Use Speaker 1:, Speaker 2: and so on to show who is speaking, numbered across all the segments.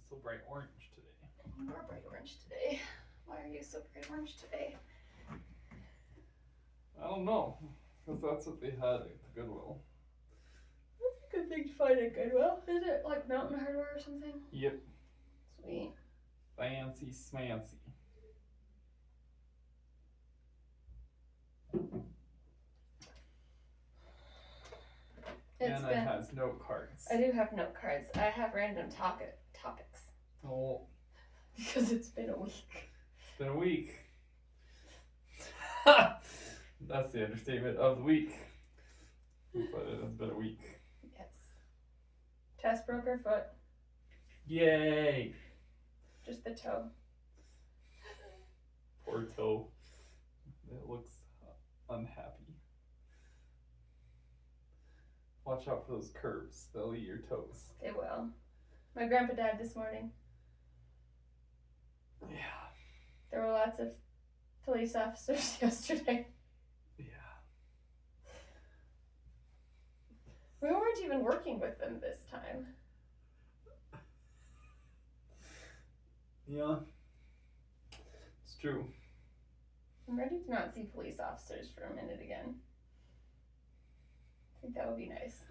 Speaker 1: so bright orange today.
Speaker 2: You are bright orange today. Why are you so bright orange today?
Speaker 1: I don't know, because that's what they had at the Goodwill.
Speaker 2: That's a good thing to find at Goodwill. Is it like Mountain Hardware or something?
Speaker 1: Yep.
Speaker 2: Sweet.
Speaker 1: Fancy smancy. Anna has note cards.
Speaker 2: I do have note cards. I have random topics.
Speaker 1: Oh.
Speaker 2: Because it's been a week.
Speaker 1: It's been a week. That's the understatement of the week. But it has been a week.
Speaker 2: Yes. Tess broke her foot.
Speaker 1: Yay!
Speaker 2: Just the toe.
Speaker 1: Poor toe. It looks unhappy. Watch out for those curves. They'll eat your toes.
Speaker 2: They will. My grandpa died this morning.
Speaker 1: Yeah.
Speaker 2: There were lots of police officers yesterday.
Speaker 1: Yeah.
Speaker 2: We weren't even working with them this time.
Speaker 1: Yeah. It's true.
Speaker 2: I'm ready to not see police officers for a minute again. I think that would be nice.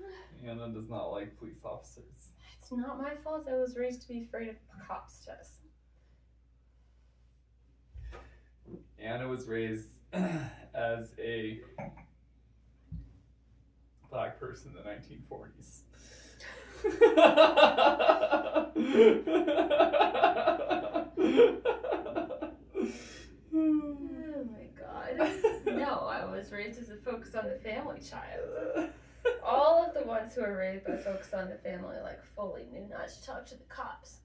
Speaker 1: Anna does not like police officers.
Speaker 2: It's not my fault. I was raised to be afraid of cops, Tess.
Speaker 1: Anna was raised as a black person in the 1940s.
Speaker 2: Oh my god. No, I was raised as a focus on the family child. All of the ones who are raised by focus on the family like fully knew not to talk to the cops.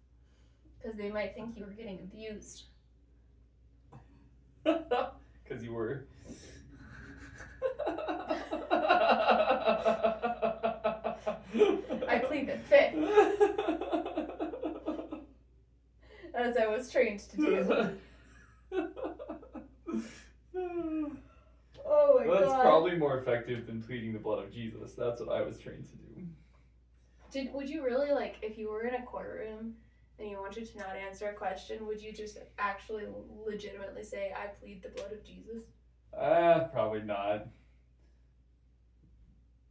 Speaker 2: Because they might think you were getting abused.
Speaker 1: Because you were.
Speaker 2: I plead the fifth. As I was trained to do. Oh my god.
Speaker 1: That's probably more effective than pleading the blood of Jesus. That's what I was trained to do.
Speaker 2: Would you really, like, if you were in a courtroom and you wanted to not answer a question, would you just actually legitimately say, I plead the blood of Jesus?
Speaker 1: Probably not.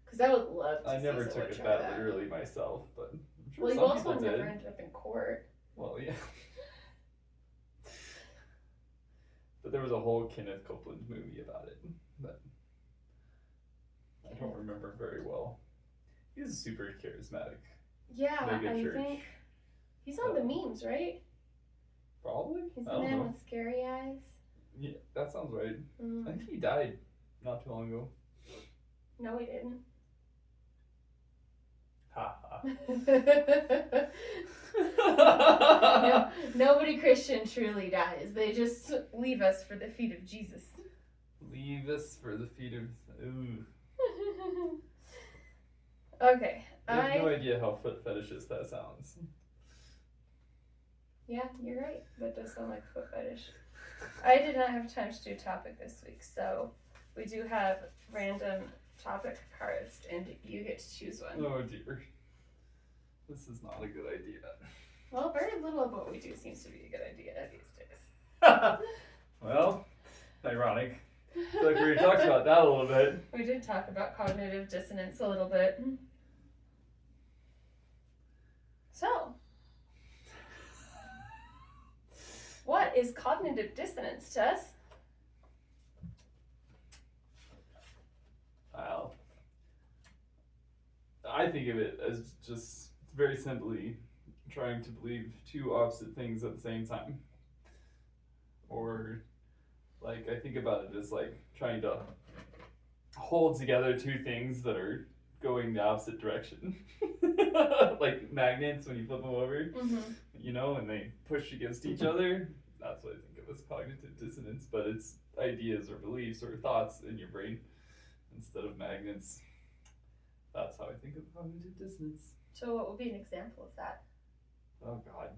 Speaker 2: Because I would love to
Speaker 1: I
Speaker 2: see
Speaker 1: never
Speaker 2: someone
Speaker 1: took it
Speaker 2: try
Speaker 1: that literally myself, but I'm sure
Speaker 2: well, you
Speaker 1: some
Speaker 2: also
Speaker 1: people
Speaker 2: never
Speaker 1: did.
Speaker 2: ended up in court.
Speaker 1: Well, yeah. But there was a whole Kenneth Copeland movie about it that I don't remember very well. He's super charismatic.
Speaker 2: Yeah,
Speaker 1: Mega church.
Speaker 2: think he's on the memes, right?
Speaker 1: Probably.
Speaker 2: He's
Speaker 1: I
Speaker 2: the
Speaker 1: don't
Speaker 2: man
Speaker 1: know.
Speaker 2: with scary eyes.
Speaker 1: Yeah, that sounds right.
Speaker 2: Mm.
Speaker 1: I think he died not too long ago.
Speaker 2: No, he didn't.
Speaker 1: Ha ha.
Speaker 2: No, nobody Christian truly dies. They just leave us for the feet of Jesus.
Speaker 1: Leave us for the feet of. Ooh.
Speaker 2: Okay.
Speaker 1: I have no idea how foot fetishist that sounds.
Speaker 2: Yeah, you're right. That does sound like foot fetish. I did not have time to do a topic this week, so we do have random topic cards, and you get to choose one.
Speaker 1: Oh dear. This is not a good idea.
Speaker 2: Well, very little of what we do seems to be a good idea these days.
Speaker 1: Well, ironic. I feel like we already talked about that a little bit.
Speaker 2: We did talk about cognitive dissonance a little bit. So, what is cognitive dissonance, Tess?
Speaker 1: Well, I think of it as just very simply trying to believe two opposite things at the same time. Or, like, I think about it as like trying to hold together two things that are going the opposite direction. Like magnets when you flip them over, you know, and they push against each other. That's what I think of as cognitive dissonance, but it's ideas or beliefs or thoughts in your brain instead of magnets. That's how I think of cognitive dissonance.
Speaker 2: So what would be an example of that?
Speaker 1: Oh God.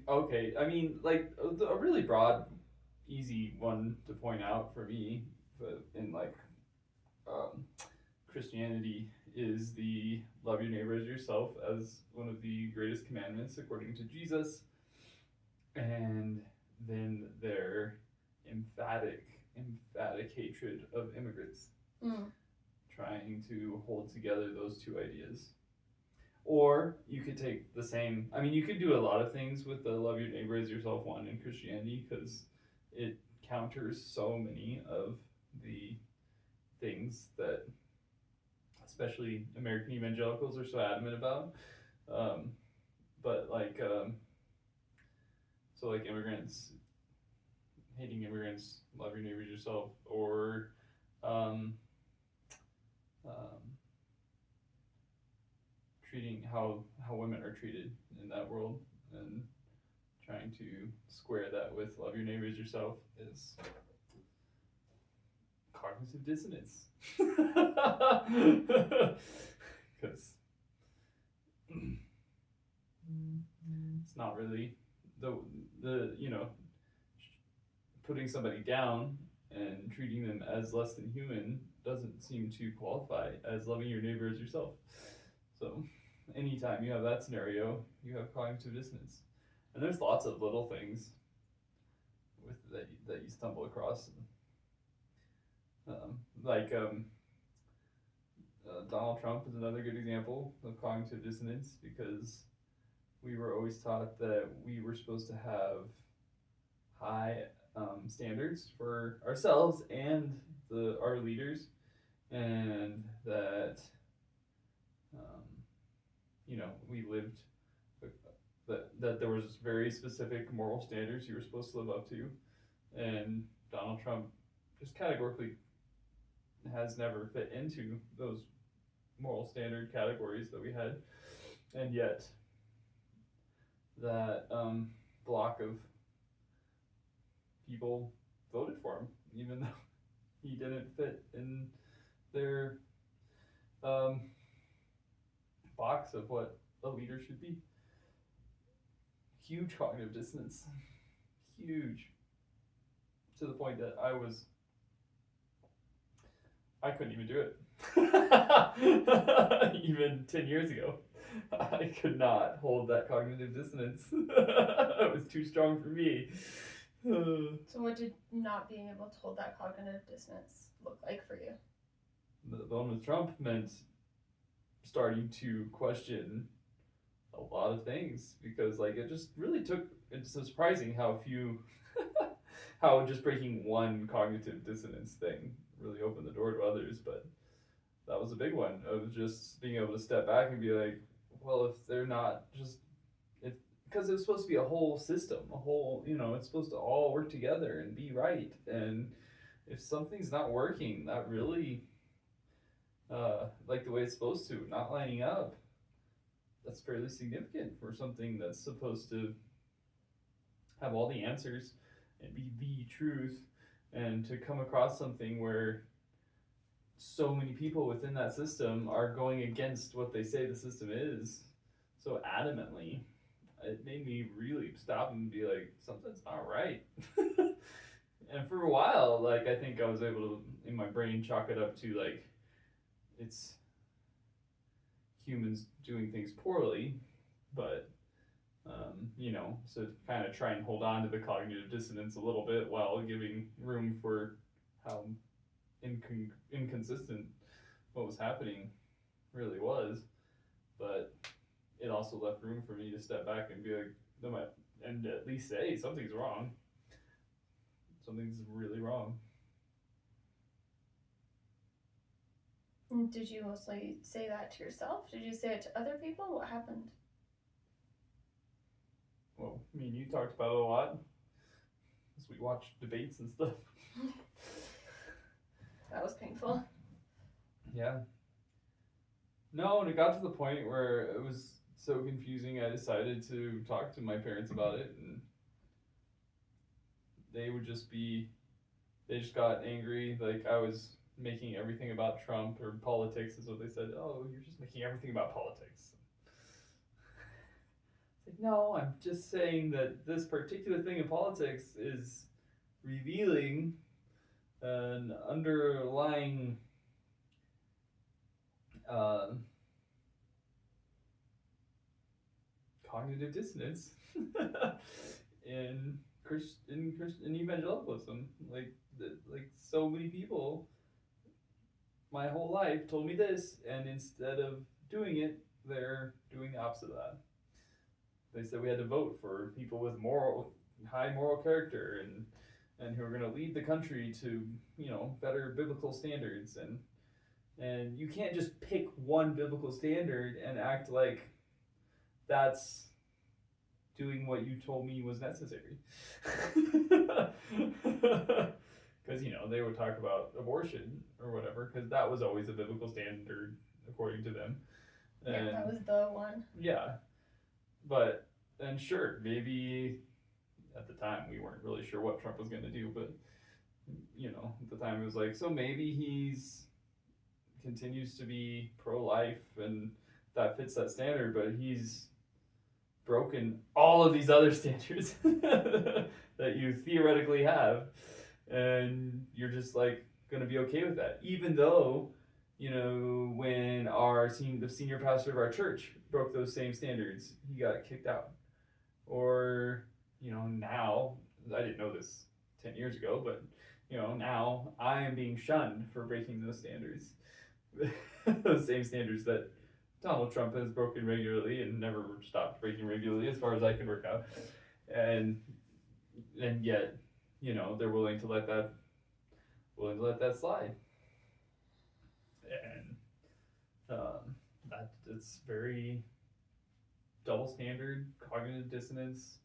Speaker 1: Okay, I mean, like, a really broad, easy one to point out for me, but in, like, Christianity is the love your neighbor as yourself as one of the greatest commandments according to Jesus. And then their emphatic hatred of immigrants. Trying to hold together those two ideas. Or you could take the same, I mean, you could do a lot of things with the love your neighbor as yourself one in Christianity because it counters so many of the things that especially American evangelicals are so adamant about. But like, so like immigrants, hating immigrants, love your neighbor as yourself, or treating how women are treated in that world, and trying to square that with love your neighbor as yourself is cognitive dissonance. Because it's not really the putting somebody down and treating them as less than human doesn't seem to qualify as loving your neighbor as yourself. So anytime you have that scenario, you have cognitive dissonance. And there's lots of little things with that you stumble across. Donald Trump is another good example of cognitive dissonance, because we were always taught that we were supposed to have high standards for ourselves and our leaders, and that we lived that there was very specific moral standards you were supposed to live up to, and Donald Trump just categorically has never fit into those moral standard categories that we had, and yet that block of people voted for him, even though he didn't fit in their box of what a leader should be. Huge cognitive dissonance. Huge. To the point that I couldn't even do it. Even 10 years ago. I could not hold that cognitive dissonance. It was too strong for me.
Speaker 2: So what did not being able to hold that cognitive dissonance look like for you?
Speaker 1: The one with Trump meant starting to question a lot of things, because like it just really took, it's surprising how few how just breaking one cognitive dissonance thing really opened the door to others. But that was a big one, of just being able to step back and be like, well, if they're not just, because it's supposed to be a whole system, a whole, it's supposed to all work together and be right, and if something's not working, not really like the way it's supposed to, not lining up, that's fairly significant for something that's supposed to have all the answers and be the truth, and to come across something where so many people within that system are going against what they say the system is so adamantly. It made me really stop and be like, something's not right. And for a while, like, I think I was able to, in my brain, chalk it up to like, it's humans doing things poorly, but so to kind of try and hold on to the cognitive dissonance a little bit while giving room for how inconsistent what was happening really was. But it also left room for me to step back and be like, and at least say something's wrong. Something's really wrong.
Speaker 2: Did you mostly say that to yourself? Did you say it to other people? What happened?
Speaker 1: Well, me and you talked about it a lot as we watched debates and stuff.
Speaker 2: That was painful.
Speaker 1: Yeah. No, and it got to the point where it was so confusing, I decided to talk to my parents about it, and they just got angry, like I was making everything about Trump or politics, is what they said. Oh, you're just making everything about politics. It's like, no, I'm just saying that this particular thing in politics is revealing an underlying um, cognitive dissonance in Christian evangelicalism. Like so many people, my whole life told me this, and instead of doing it, they're doing the opposite of that. They said we had to vote for people with high moral character, and who are going to lead the country to, better biblical standards, and you can't just pick one biblical standard and act like that's doing what you told me was necessary. Because they would talk about abortion or whatever, because that was always a biblical standard according to them.
Speaker 2: And, that was the one.
Speaker 1: Yeah, but and sure, maybe at the time we weren't really sure what Trump was going to do, but at the time it was like, so maybe he's continues to be pro-life and that fits that standard, but he's broken all of these other standards that you theoretically have, and you're just like gonna be okay with that, even though when the senior pastor of our church broke those same standards, he got kicked out. Or now, I didn't know this 10 years ago, but now I am being shunned for breaking those standards. Those same standards that Donald Trump has broken regularly and never stopped breaking regularly, as far as I can work out. And yet, they're willing to let that slide. And it's very double standard, cognitive dissonance.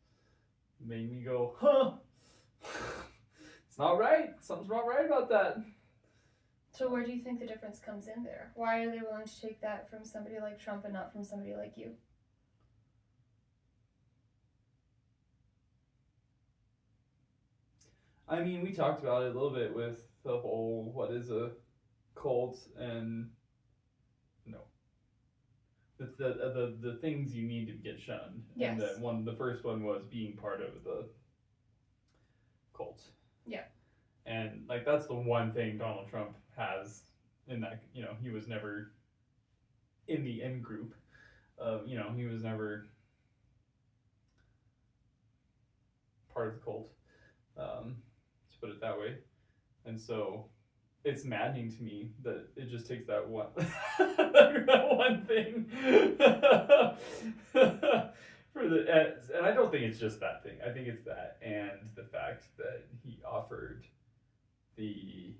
Speaker 1: Made me go, huh? It's not right. Something's not right about that.
Speaker 2: So where do you think the difference comes in there? Why are they willing to take that from somebody like Trump and not from somebody like you?
Speaker 1: I mean, we talked about it a little bit with the whole what is a cult and the things you need to get shunned.
Speaker 2: Yes.
Speaker 1: And the first one was being part of the cult.
Speaker 2: Yeah.
Speaker 1: And like that's the one thing Donald Trump has in that, he was never in the in group. He was never part of the cult. To put it that way. And so it's maddening to me that it just takes that one that one thing and I don't think it's just that thing. I think it's that and the fact that he offered the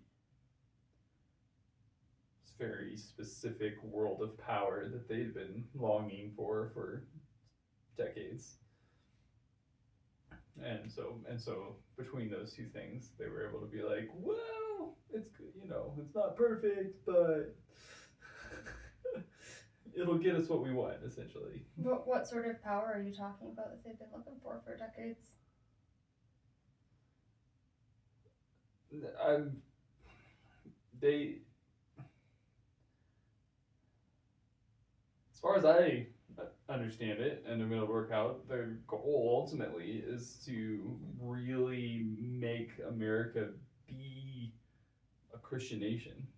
Speaker 1: very specific world of power that they've been longing for decades. And so between those two things, they were able to be like, well, it's it's not perfect, but it'll get us what we want, essentially.
Speaker 2: What sort of power are you talking about that they've been looking for decades?
Speaker 1: As far as I understand it and I'm going to work out, their goal ultimately is to really make America be a Christian nation.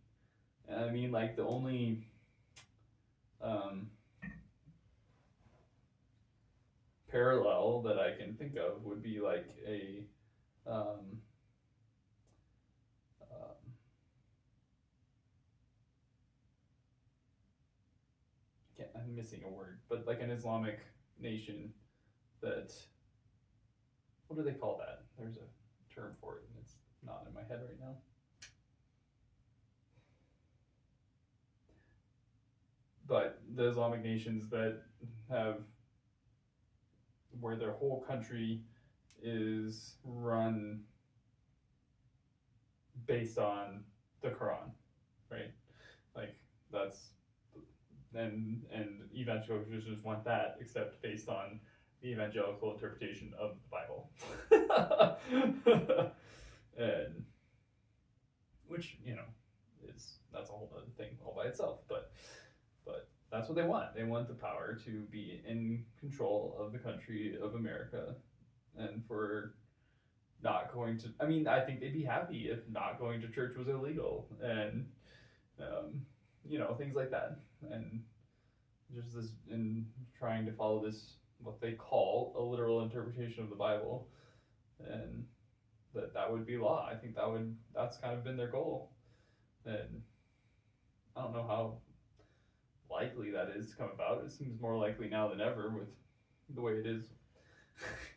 Speaker 1: And I mean, like the only parallel that I can think of would be like a I'm missing a word, but like an Islamic nation that, what do they call that? There's a term for it, and it's not in my head right now. But the Islamic nations that have, where their whole country is run based on the Quran, right? Like that's, and evangelical Christians want that, except based on the evangelical interpretation of the Bible. And which, that's a whole other thing all by itself, but that's what they want. They want the power to be in control of the country of America, and for not going to, I think they'd be happy if not going to church was illegal, and things like that, and just this in trying to follow this what they call a literal interpretation of the Bible, and that would be law. I think that's kind of been their goal, and I don't know how likely that is to come about. It seems more likely now than ever with the way it is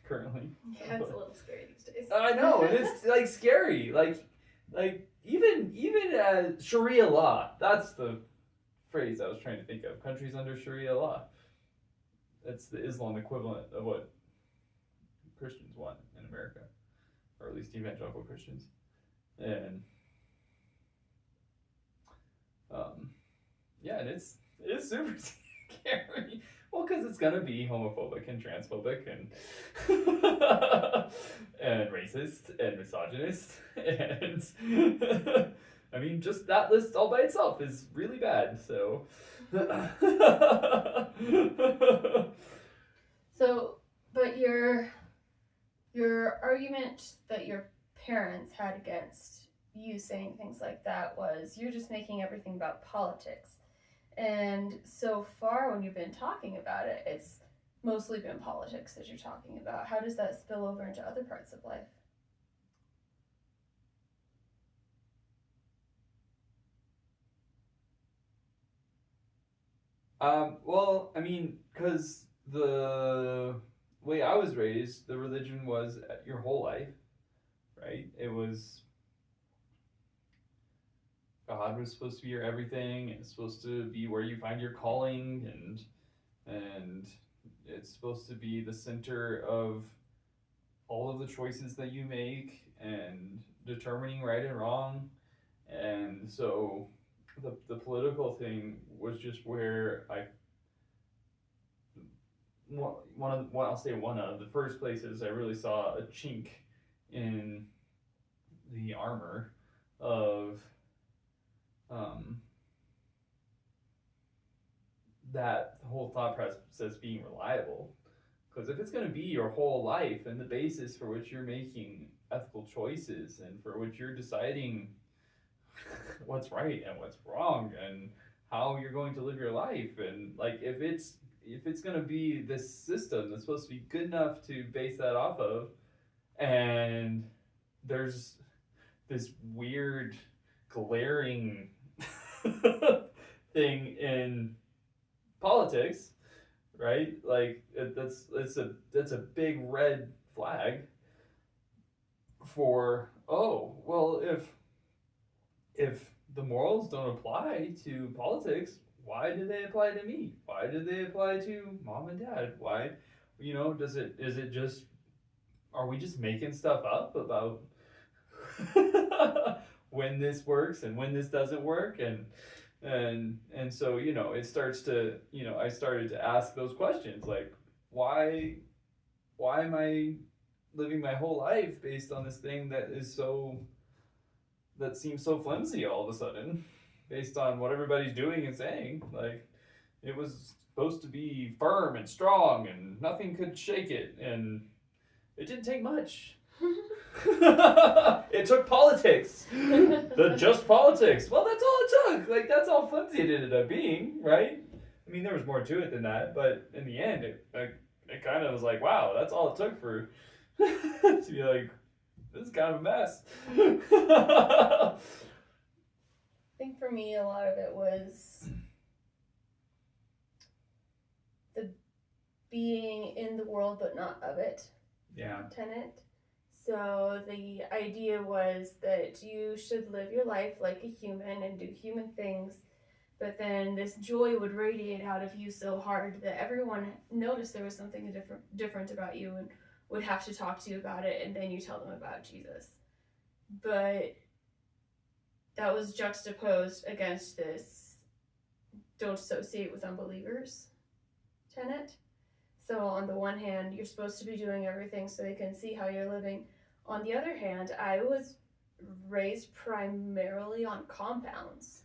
Speaker 1: currently.
Speaker 2: Yeah, it's a little scary these days.
Speaker 1: I know, and it's like scary. Like even Sharia law. That's the phrase I was trying to think of. Countries under Sharia law. That's the Islam equivalent of what Christians want in America, or at least evangelical Christians, and yeah, and it's super scary. Well, because it's gonna be homophobic and transphobic and and racist and misogynist, and I mean, just that list all by itself is really bad. So,
Speaker 2: so, but your argument that your parents had against you saying things like that was you're just making everything about politics. And so far, when you've been talking about it, it's mostly been politics that you're talking about. How does that spill over into other parts of life?
Speaker 1: Well, I mean, because the way I was raised, the religion was your whole life, right? It was God was supposed to be your everything. It's supposed to be where you find your calling, and it's supposed to be the center of all of the choices that you make and determining right and wrong. And so the political thing was just where one of the first places I really saw a chink in the armor of that whole thought process being reliable. Because if it's going to be your whole life and the basis for which you're making ethical choices and for which you're deciding what's right and what's wrong and how you're going to live your life, and like if it's going to be this system that's supposed to be good enough to base that off of, and there's this weird glaring thing in politics, right? Like that's a big red flag for, oh well, if the morals don't apply to politics, why do they apply to me? Why do they apply to mom and dad? Why, is it just, are we just making stuff up about when this works and when this doesn't work? And so, it starts to, I started to ask those questions, like, why am I living my whole life based on this thing that seems so flimsy all of a sudden, based on what everybody's doing and saying? Like, it was supposed to be firm and strong and nothing could shake it, and it didn't take much. It took politics. Just politics. Well, that's all it took. Like, that's all flimsy it ended up being, right? I mean, there was more to it than that, but in the end, it kind of was like, wow, that's all it took for to be like, this is kind of a mess.
Speaker 2: I think for me, a lot of it was the being in the world but not of it.
Speaker 1: Yeah.
Speaker 2: Tenet. So the idea was that you should live your life like a human and do human things, but then this joy would radiate out of you so hard that everyone noticed there was something different about you and would have to talk to you about it, and then you tell them about Jesus. But that was juxtaposed against this don't associate with unbelievers tenet. So on the one hand, you're supposed to be doing everything so they can see how you're living. On the other hand, I was raised primarily on compounds.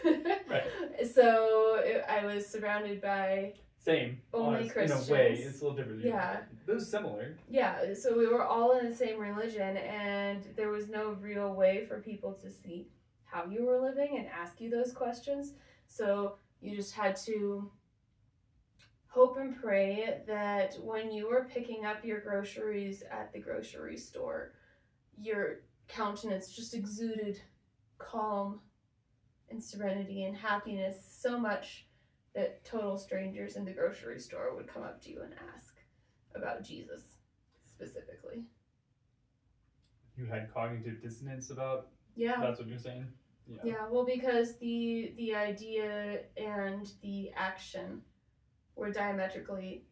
Speaker 1: Right.
Speaker 2: So I was surrounded by
Speaker 1: same.
Speaker 2: only Christians.
Speaker 1: In a way, it's a little different.
Speaker 2: Yeah.
Speaker 1: It was similar.
Speaker 2: Yeah, so we were all in the same religion, and there was no real way for people to see how you were living and ask you those questions. So you just had to hope and pray that when you were picking up your groceries at the grocery store, your countenance just exuded calm and serenity and happiness so much that total strangers in the grocery store would come up to you and ask about Jesus specifically.
Speaker 1: You had cognitive dissonance about?
Speaker 2: Yeah.
Speaker 1: That's what you're saying?
Speaker 2: Yeah, well, because the idea and the action were diametrically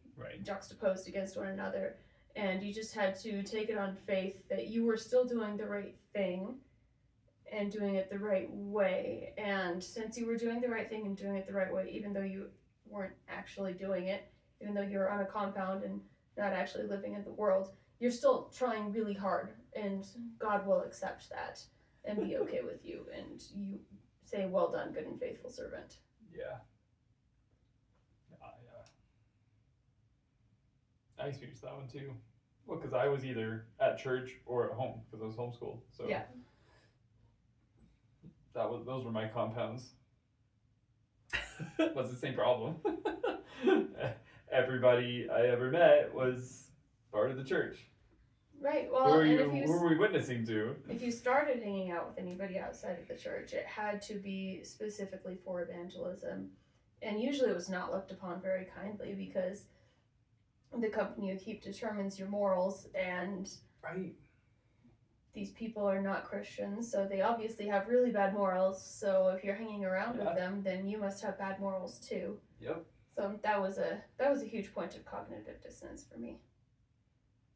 Speaker 2: juxtaposed against one another, and you just had to take it on faith that you were still doing the right thing and doing it the right way. And since you were doing the right thing and doing it the right way, even though you weren't actually doing it, even though you were on a compound and not actually living in the world, you're still trying really hard, and God will accept that and be okay with you, and you say, well done, good and faithful servant.
Speaker 1: Yeah. I experienced that one too. Well, because I was either at church or at home because I was homeschooled. So
Speaker 2: yeah,
Speaker 1: those were my compounds. That's the same problem. Everybody I ever met was part of the church.
Speaker 2: Right. Well,
Speaker 1: who were we witnessing to?
Speaker 2: If you started hanging out with anybody outside of the church, it had to be specifically for evangelism, and usually it was not looked upon very kindly because the company you keep determines your morals, and these people are not Christians, so they obviously have really bad morals. So if you're hanging around with them, then you must have bad morals too.
Speaker 1: Yep.
Speaker 2: So that was a huge point of cognitive dissonance for me.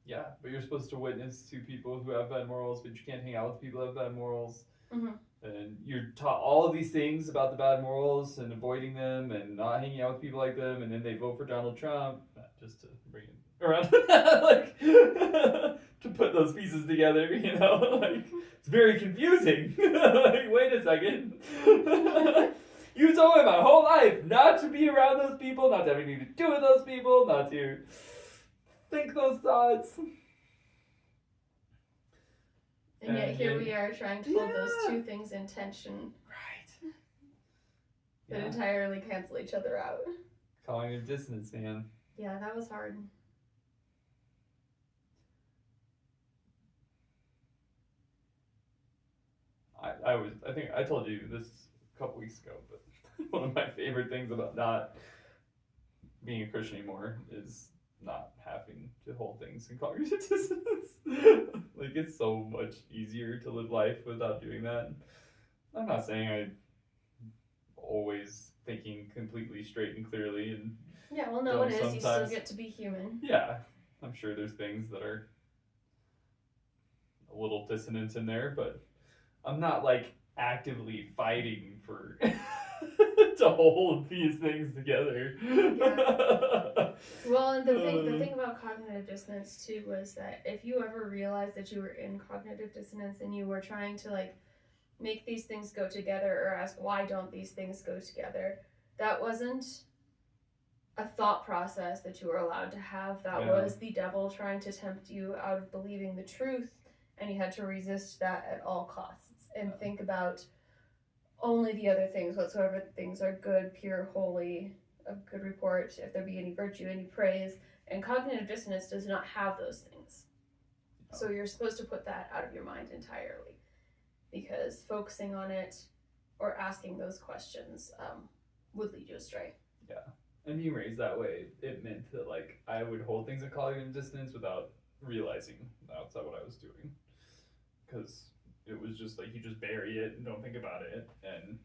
Speaker 1: Yeah, but you're supposed to witness to people who have bad morals, but you can't hang out with people who have bad morals.
Speaker 2: Mm-hmm.
Speaker 1: And you're taught all of these things about the bad morals and avoiding them and not hanging out with people like them, and then they vote for Donald Trump, just to bring it around, like, to put those pieces together, you know? Like, it's very confusing. Like, wait a second. You told me my whole life not to be around those people, not to have anything to do with those people, not to think those thoughts.
Speaker 2: And yet here we are trying to hold those two things in tension.
Speaker 1: Right.
Speaker 2: That entirely cancel each other out.
Speaker 1: Cognitive dissonance, man.
Speaker 2: Yeah, that was hard.
Speaker 1: I think I told you this a couple weeks ago, but one of my favorite things about not being a Christian anymore is not having to hold things in cognitive dissonance. Like, it's so much easier to live life without doing that. I'm not saying I'm always thinking completely straight and clearly, and
Speaker 2: yeah, well, no one is. You still get to be human.
Speaker 1: Yeah, I'm sure there's things that are a little dissonant in there, but I'm not like actively fighting for to hold these things together.
Speaker 2: Yeah. Well, and the thing about cognitive dissonance too was that if you ever realized that you were in cognitive dissonance and you were trying to like make these things go together or ask why don't these things go together, that wasn't a thought process that you were allowed to have. That was the devil trying to tempt you out of believing the truth, and you had to resist that at all costs and think about only the other things, whatsoever things are good, pure, holy, of good report, if there be any virtue, any praise. And cognitive dissonance does not have those things. So you're supposed to put that out of your mind entirely, because focusing on it or asking those questions would lead you astray.
Speaker 1: Yeah. And being raised that way, it meant that like I would hold things in cognitive dissonance without realizing that's not what I was doing. Because it was just like you just bury it and don't think about it, and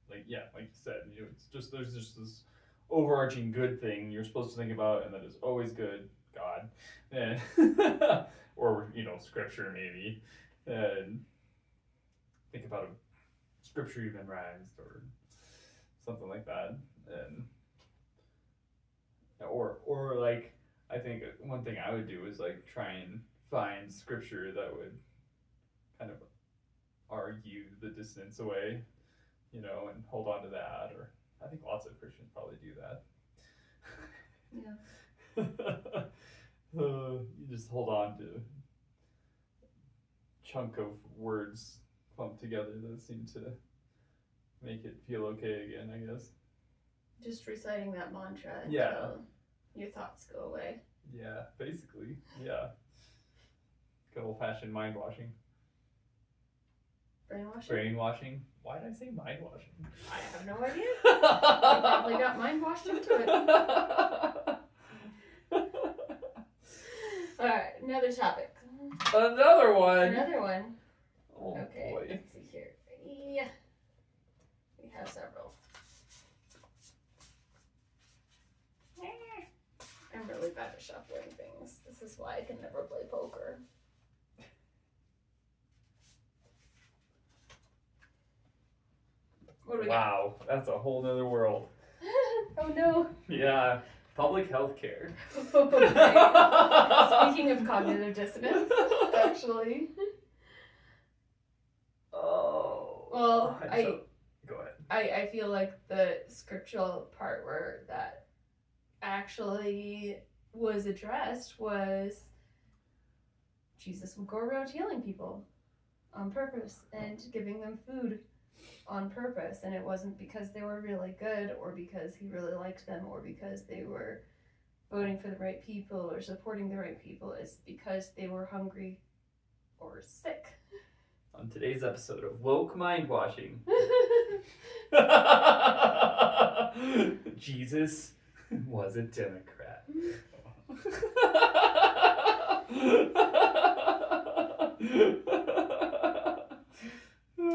Speaker 1: like you said, it's just there's just this overarching good thing you're supposed to think about, and that is always good, God, and or scripture maybe, and think about a scripture you memorized or something like that, and or like I think one thing I would do is like try and find scripture that would kind of argue the dissonance away, and hold on to that. Or I think lots of Christians probably do that. Yeah. You just hold on to a chunk of words clumped together that seem to make it feel okay again, I guess.
Speaker 2: Just reciting that mantra until
Speaker 1: Yeah.
Speaker 2: your thoughts go away.
Speaker 1: Yeah, basically. Yeah. Good old-fashioned mind washing.
Speaker 2: Brainwashing?
Speaker 1: Brainwashing? Why did I say mind washing?
Speaker 2: I have no idea. You probably got mind washed into it. Alright, another topic.
Speaker 1: Another one!
Speaker 2: Another one.
Speaker 1: Oh,
Speaker 2: okay,
Speaker 1: boy.
Speaker 2: let's see here. Yeah. We have several. I'm really bad at shuffling things. This is why I can never play poker. What do we
Speaker 1: Wow, that's a whole nother world.
Speaker 2: got? Oh no.
Speaker 1: Yeah, public health care.
Speaker 2: Okay. Speaking of cognitive dissonance, actually.
Speaker 1: Oh.
Speaker 2: Well,
Speaker 1: Go ahead.
Speaker 2: I feel like the scriptural part where that actually was addressed was Jesus would go around healing people on purpose and giving them food on purpose, and it wasn't because they were really good or because he really liked them or because they were voting for the right people or supporting the right people. It's because they were hungry or sick.
Speaker 1: On today's episode of Woke Mind Washing, Jesus was a Democrat.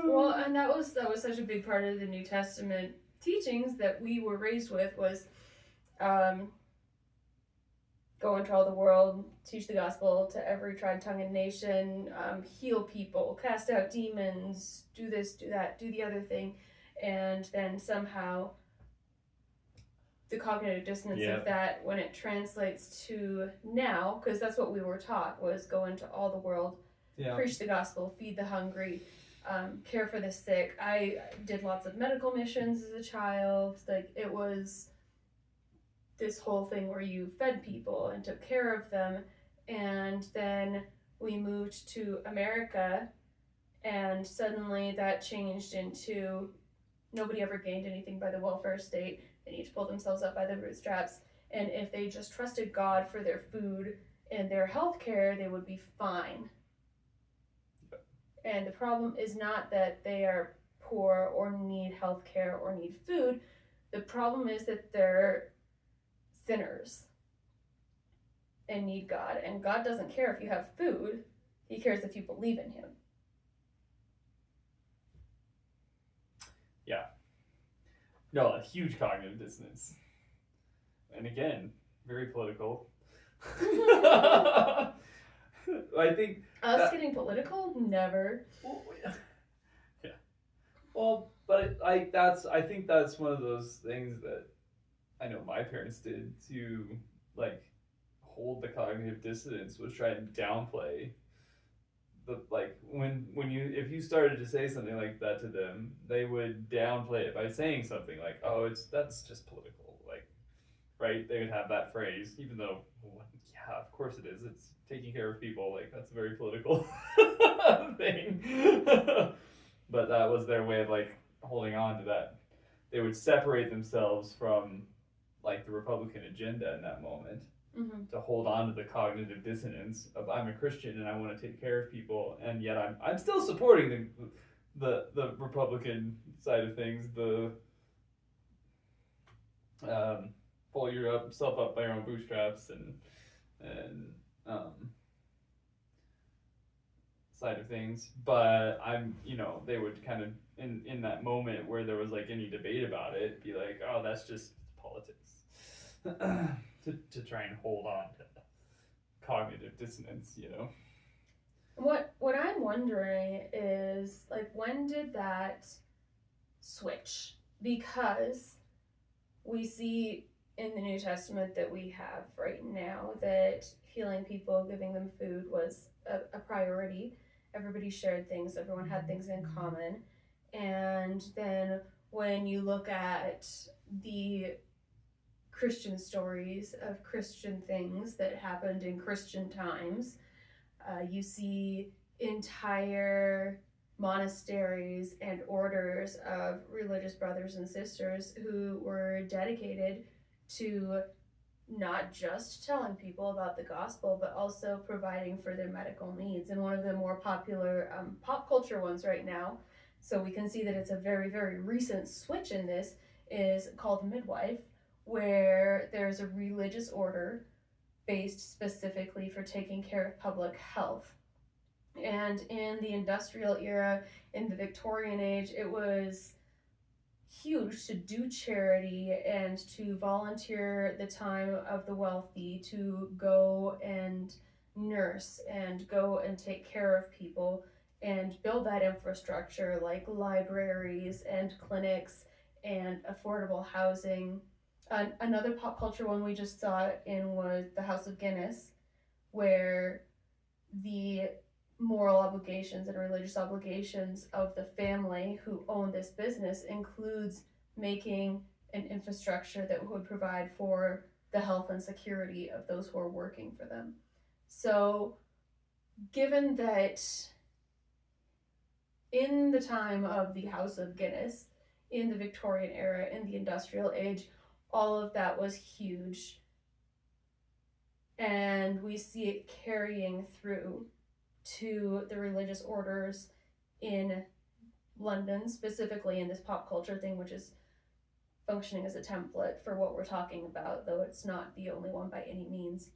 Speaker 2: Well, and that was such a big part of the New Testament teachings that we were raised with was go into all the world, teach the gospel to every tribe, tongue, and nation, heal people, cast out demons, do this, do that, do the other thing, and then somehow the cognitive dissonance of that when it translates to now, because that's what we were taught, was go into all the world, preach the gospel, feed the hungry, care for the sick. I did lots of medical missions as a child. Like, it was this whole thing where you fed people and took care of them, and then we moved to America, and suddenly that changed into nobody ever gained anything by the welfare state. They need to pull themselves up by the bootstraps, and if they just trusted God for their food and their health care, they would be fine. And the problem is not that they are poor or need health care or need food. The problem is that they're sinners and need God. And God doesn't care if you have food. He cares if you believe in him.
Speaker 1: Yeah. No, a huge cognitive dissonance. And again, very political. I think
Speaker 2: us getting political? Never.
Speaker 1: Well, yeah. Well, but I think that's one of those things that I know my parents did to like hold the cognitive dissonance, was try and downplay the if you started to say something like that to them, they would downplay it by saying something like, "Oh, that's just political," like, right? They would have that phrase, even though, well, yeah, of course it is. It's taking care of people, like, that's a very political thing. But that was their way of like holding on to that. They would separate themselves from like the Republican agenda in that moment, to hold on to the cognitive dissonance of I'm a Christian and I want to take care of people, and yet I'm still supporting the Republican side of things, the pull yourself up by your own bootstraps and side of things. But they would kind of in that moment where there was like any debate about it, be like, oh, that's just politics. to try and hold on to cognitive dissonance,
Speaker 2: What I'm wondering is, like, when did that switch? Because we see in the New Testament that we have right now that healing people, giving them food was a priority. Everybody shared things, everyone had things in common. And then when you look at the Christian stories of Christian things that happened in Christian times, you see entire monasteries and orders of religious brothers and sisters who were dedicated to not just telling people about the gospel, but also providing for their medical needs. And one of the more popular pop culture ones right now, so we can see that it's a very, very recent switch in this, is called Midwife, where there's a religious order based specifically for taking care of public health. And in the industrial era, in the Victorian age, it was huge to do charity and to volunteer the time of the wealthy to go and nurse and go and take care of people and build that infrastructure like libraries and clinics and affordable housing. Another pop culture one we just saw it in was the House of Guinness, where the moral obligations and religious obligations of the family who own this business includes making an infrastructure that would provide for the health and security of those who are working for them. So, given that in the time of the House of Guinness, in the Victorian era, in the industrial age, all of that was huge. And we see it carrying through to the religious orders in London, specifically in this pop culture thing, which is functioning as a template for what we're talking about, though it's not the only one by any means.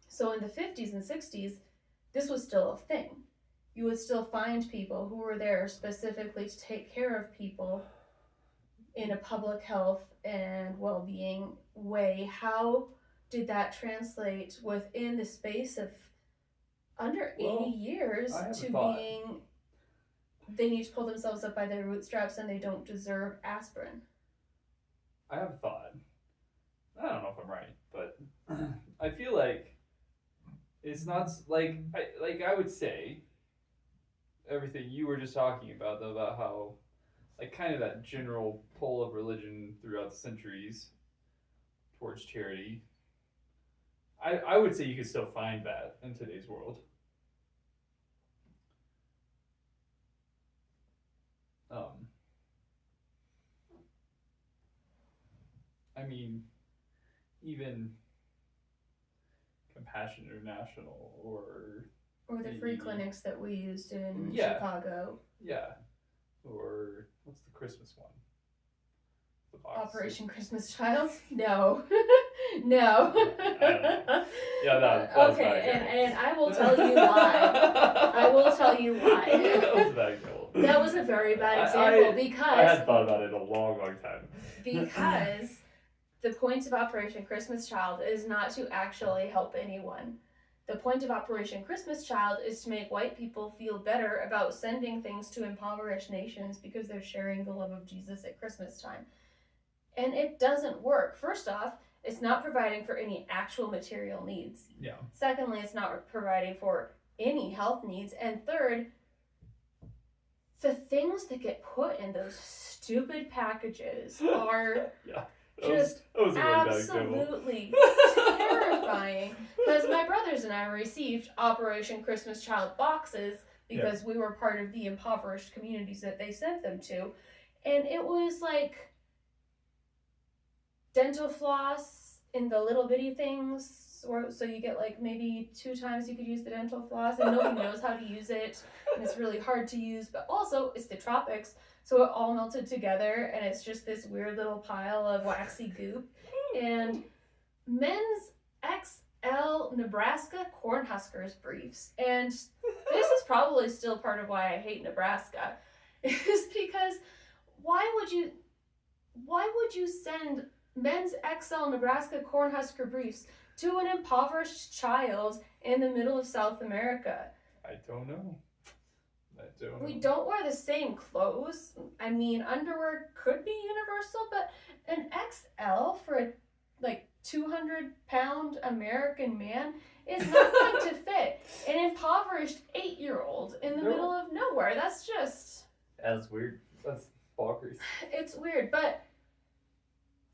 Speaker 2: So in the 50s and 60s, this was still a thing. You would still find people who were there specifically to take care of people in a public health and well-being way. How did that translate within the space of under 80 years to being they need to pull themselves up by their bootstraps and they don't deserve aspirin?
Speaker 1: I have a thought. I don't know if I'm right, but I feel like it's not like I would say everything you were just talking about, though, about how like kind of that general pull of religion throughout the centuries towards charity. I would say you could still find that in today's world. I mean, even Compassion International or
Speaker 2: the free clinics that we used in Chicago.
Speaker 1: Yeah. Or what's the Christmas one? The box.
Speaker 2: Operation Christmas Child? No. No.
Speaker 1: Yeah, that was
Speaker 2: okay, and I will tell you why. I will tell you why.
Speaker 1: That was bad example.
Speaker 2: That was a very bad example because I
Speaker 1: had thought about it a long, long time.
Speaker 2: Because the point of Operation Christmas Child is not to actually help anyone. The point of Operation Christmas Child is to make white people feel better about sending things to impoverished nations because they're sharing the love of Jesus at Christmas time. And it doesn't work. First off, it's not providing for any actual material needs.
Speaker 1: Yeah.
Speaker 2: Secondly, it's not providing for any health needs. And third, the things that get put in those stupid packages are just absolutely terrifying. Because my brothers and I received Operation Christmas Child boxes because we were part of the impoverished communities that they sent them to. And it was like dental floss in the little bitty things, so you get like maybe 2 times you could use the dental floss, and nobody knows how to use it, and it's really hard to use, but also it's the tropics, so it all melted together, and it's just this weird little pile of waxy goop. And men's XL Nebraska Cornhuskers briefs, and this is probably still part of why I hate Nebraska, is because why would you send men's XL Nebraska Cornhusker briefs to an impoverished child in the middle of South America?
Speaker 1: I don't know.
Speaker 2: We don't wear the same clothes. I mean, underwear could be universal, but an XL for a 200-pound American man is not going to fit an impoverished 8-year-old in the middle of nowhere. That's just...
Speaker 1: That's weird. That's bonkers.
Speaker 2: It's weird, but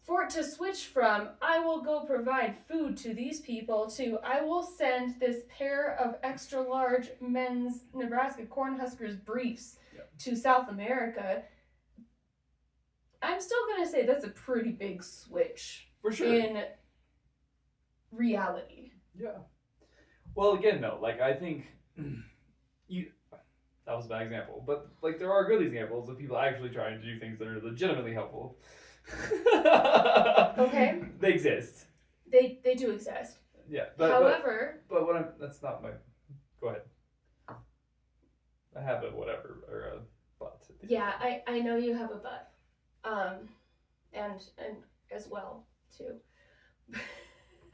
Speaker 2: for it to switch from, I will go provide food to these people, to, I will send this pair of extra large men's Nebraska Cornhuskers briefs to South America, I'm still going to say that's a pretty big switch.
Speaker 1: For sure.
Speaker 2: In reality.
Speaker 1: Yeah. Well, again, though, like, I think that was a bad example, but, like, there are good examples of people actually trying to do things that are legitimately helpful.
Speaker 2: Okay.
Speaker 1: They exist.
Speaker 2: They do exist.
Speaker 1: Yeah.
Speaker 2: However.
Speaker 1: But what I'm, that's not my, go ahead. I have a whatever, or a but.
Speaker 2: Yeah, I know you have a but. And as well, too.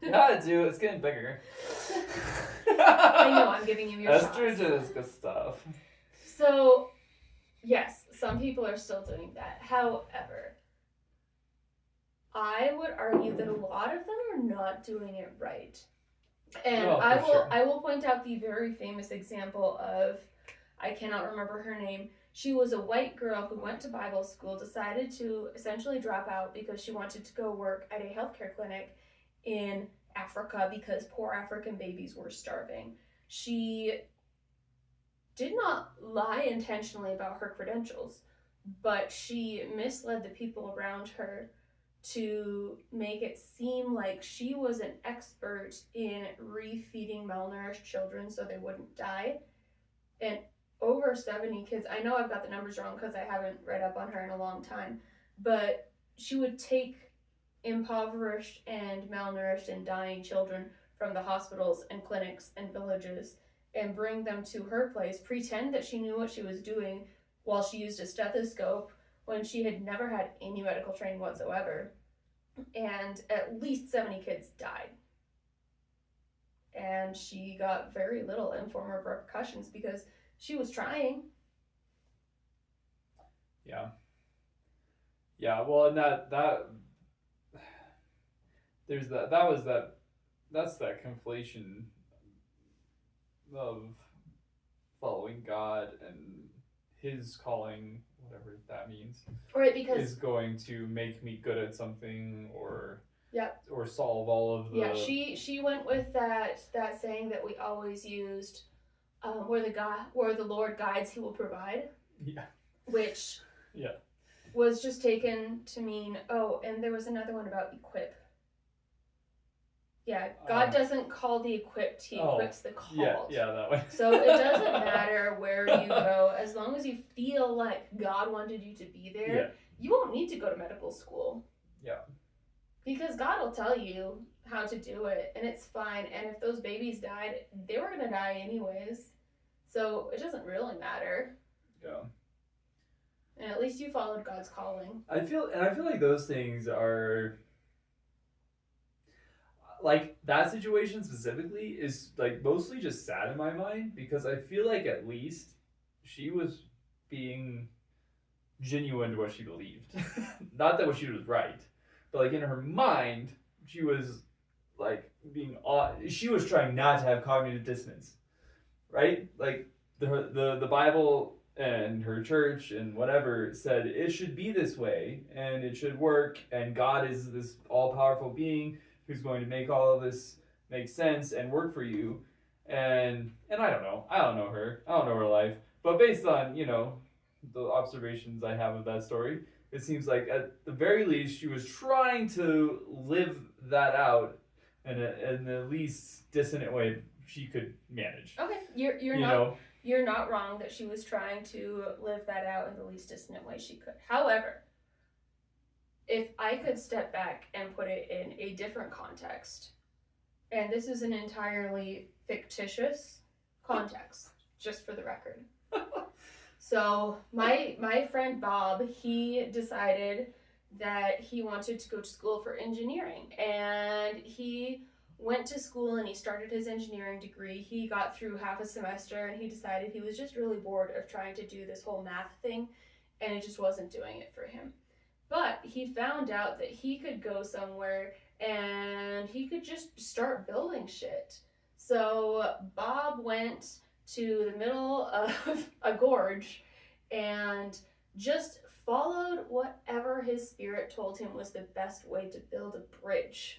Speaker 1: Yeah, I do. It's getting bigger.
Speaker 2: I know, I'm giving you your shots.
Speaker 1: Estrogen is good stuff.
Speaker 2: So, yes, some people are still doing that. However, I would argue that a lot of them are not doing it right. And I will point out the very famous example of, I cannot remember her name. She was a white girl who went to Bible school, decided to essentially drop out because she wanted to go work at a healthcare clinic in Africa because poor African babies were starving. She did not lie intentionally about her credentials, but she misled the people around her to make it seem like she was an expert in refeeding malnourished children so they wouldn't die. And over 70 kids, I know I've got the numbers wrong because I haven't read up on her in a long time, but she would take impoverished and malnourished and dying children from the hospitals and clinics and villages and bring them to her place, pretend that she knew what she was doing while she used a stethoscope when she had never had any medical training whatsoever. And at least 70 kids died. And she got very little in form of repercussions because she was trying.
Speaker 1: Yeah. Yeah, well, and that's that conflation of following God and his calling, whatever that means.
Speaker 2: Right, because
Speaker 1: is going to make me good at something or
Speaker 2: yep.
Speaker 1: or solve all of the.
Speaker 2: Yeah, she went with that saying that we always used, where the Lord guides, he will provide.
Speaker 1: Yeah.
Speaker 2: Which
Speaker 1: yeah.
Speaker 2: was just taken to mean, oh, and there was another one about equip. Yeah, God doesn't call the equipped, he equips the called.
Speaker 1: Yeah, that way.
Speaker 2: So it doesn't matter where you go, as long as you feel like God wanted you to be there, you won't need to go to medical school.
Speaker 1: Yeah.
Speaker 2: Because God will tell you how to do it, and it's fine. And if those babies died, they were going to die anyways. So it doesn't really matter.
Speaker 1: Yeah.
Speaker 2: And at least you followed God's calling.
Speaker 1: I feel like those things are, like, that situation specifically is, like, mostly just sad in my mind, because I feel like at least she was being genuine to what she believed. Not that what she was right, but, like, in her mind, she was, like, she was trying not to have cognitive dissonance, right? Like, the Bible and her church and whatever said it should be this way, and it should work, and God is this all-powerful being who's going to make all of this make sense and work for you. And I don't know her. I don't know her life. But based on, the observations I have of that story, it seems like at the very least she was trying to live that out in the least dissonant way she could manage.
Speaker 2: Okay, you're not wrong that she was trying to live that out in the least dissonant way she could. However, if I could step back and put it in a different context, and this is an entirely fictitious context, just for the record. So my friend Bob, he decided that he wanted to go to school for engineering, and he went to school and he started his engineering degree. He got through half a semester and he decided he was just really bored of trying to do this whole math thing, and it just wasn't doing it for him. But he found out that he could go somewhere and he could just start building shit. So Bob went to the middle of a gorge and just followed whatever whatever his spirit told him was the best way to build a bridge.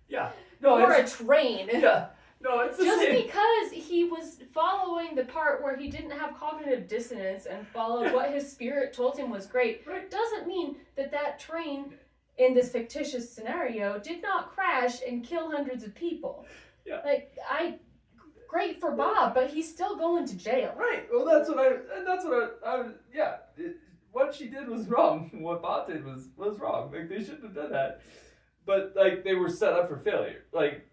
Speaker 1: Yeah. No,
Speaker 2: or a train.
Speaker 1: Yeah. No, it's the
Speaker 2: Just
Speaker 1: same.
Speaker 2: because he was following the part where he didn't have cognitive dissonance and followed what his spirit told him was great, doesn't mean that that train in this fictitious scenario did not crash and kill hundreds of people.
Speaker 1: Yeah.
Speaker 2: Like, great for Bob, but he's still going to jail.
Speaker 1: Right. Well, what she did was wrong. What Bob did was wrong. Like, they shouldn't have done that. But, like, they were set up for failure. Like,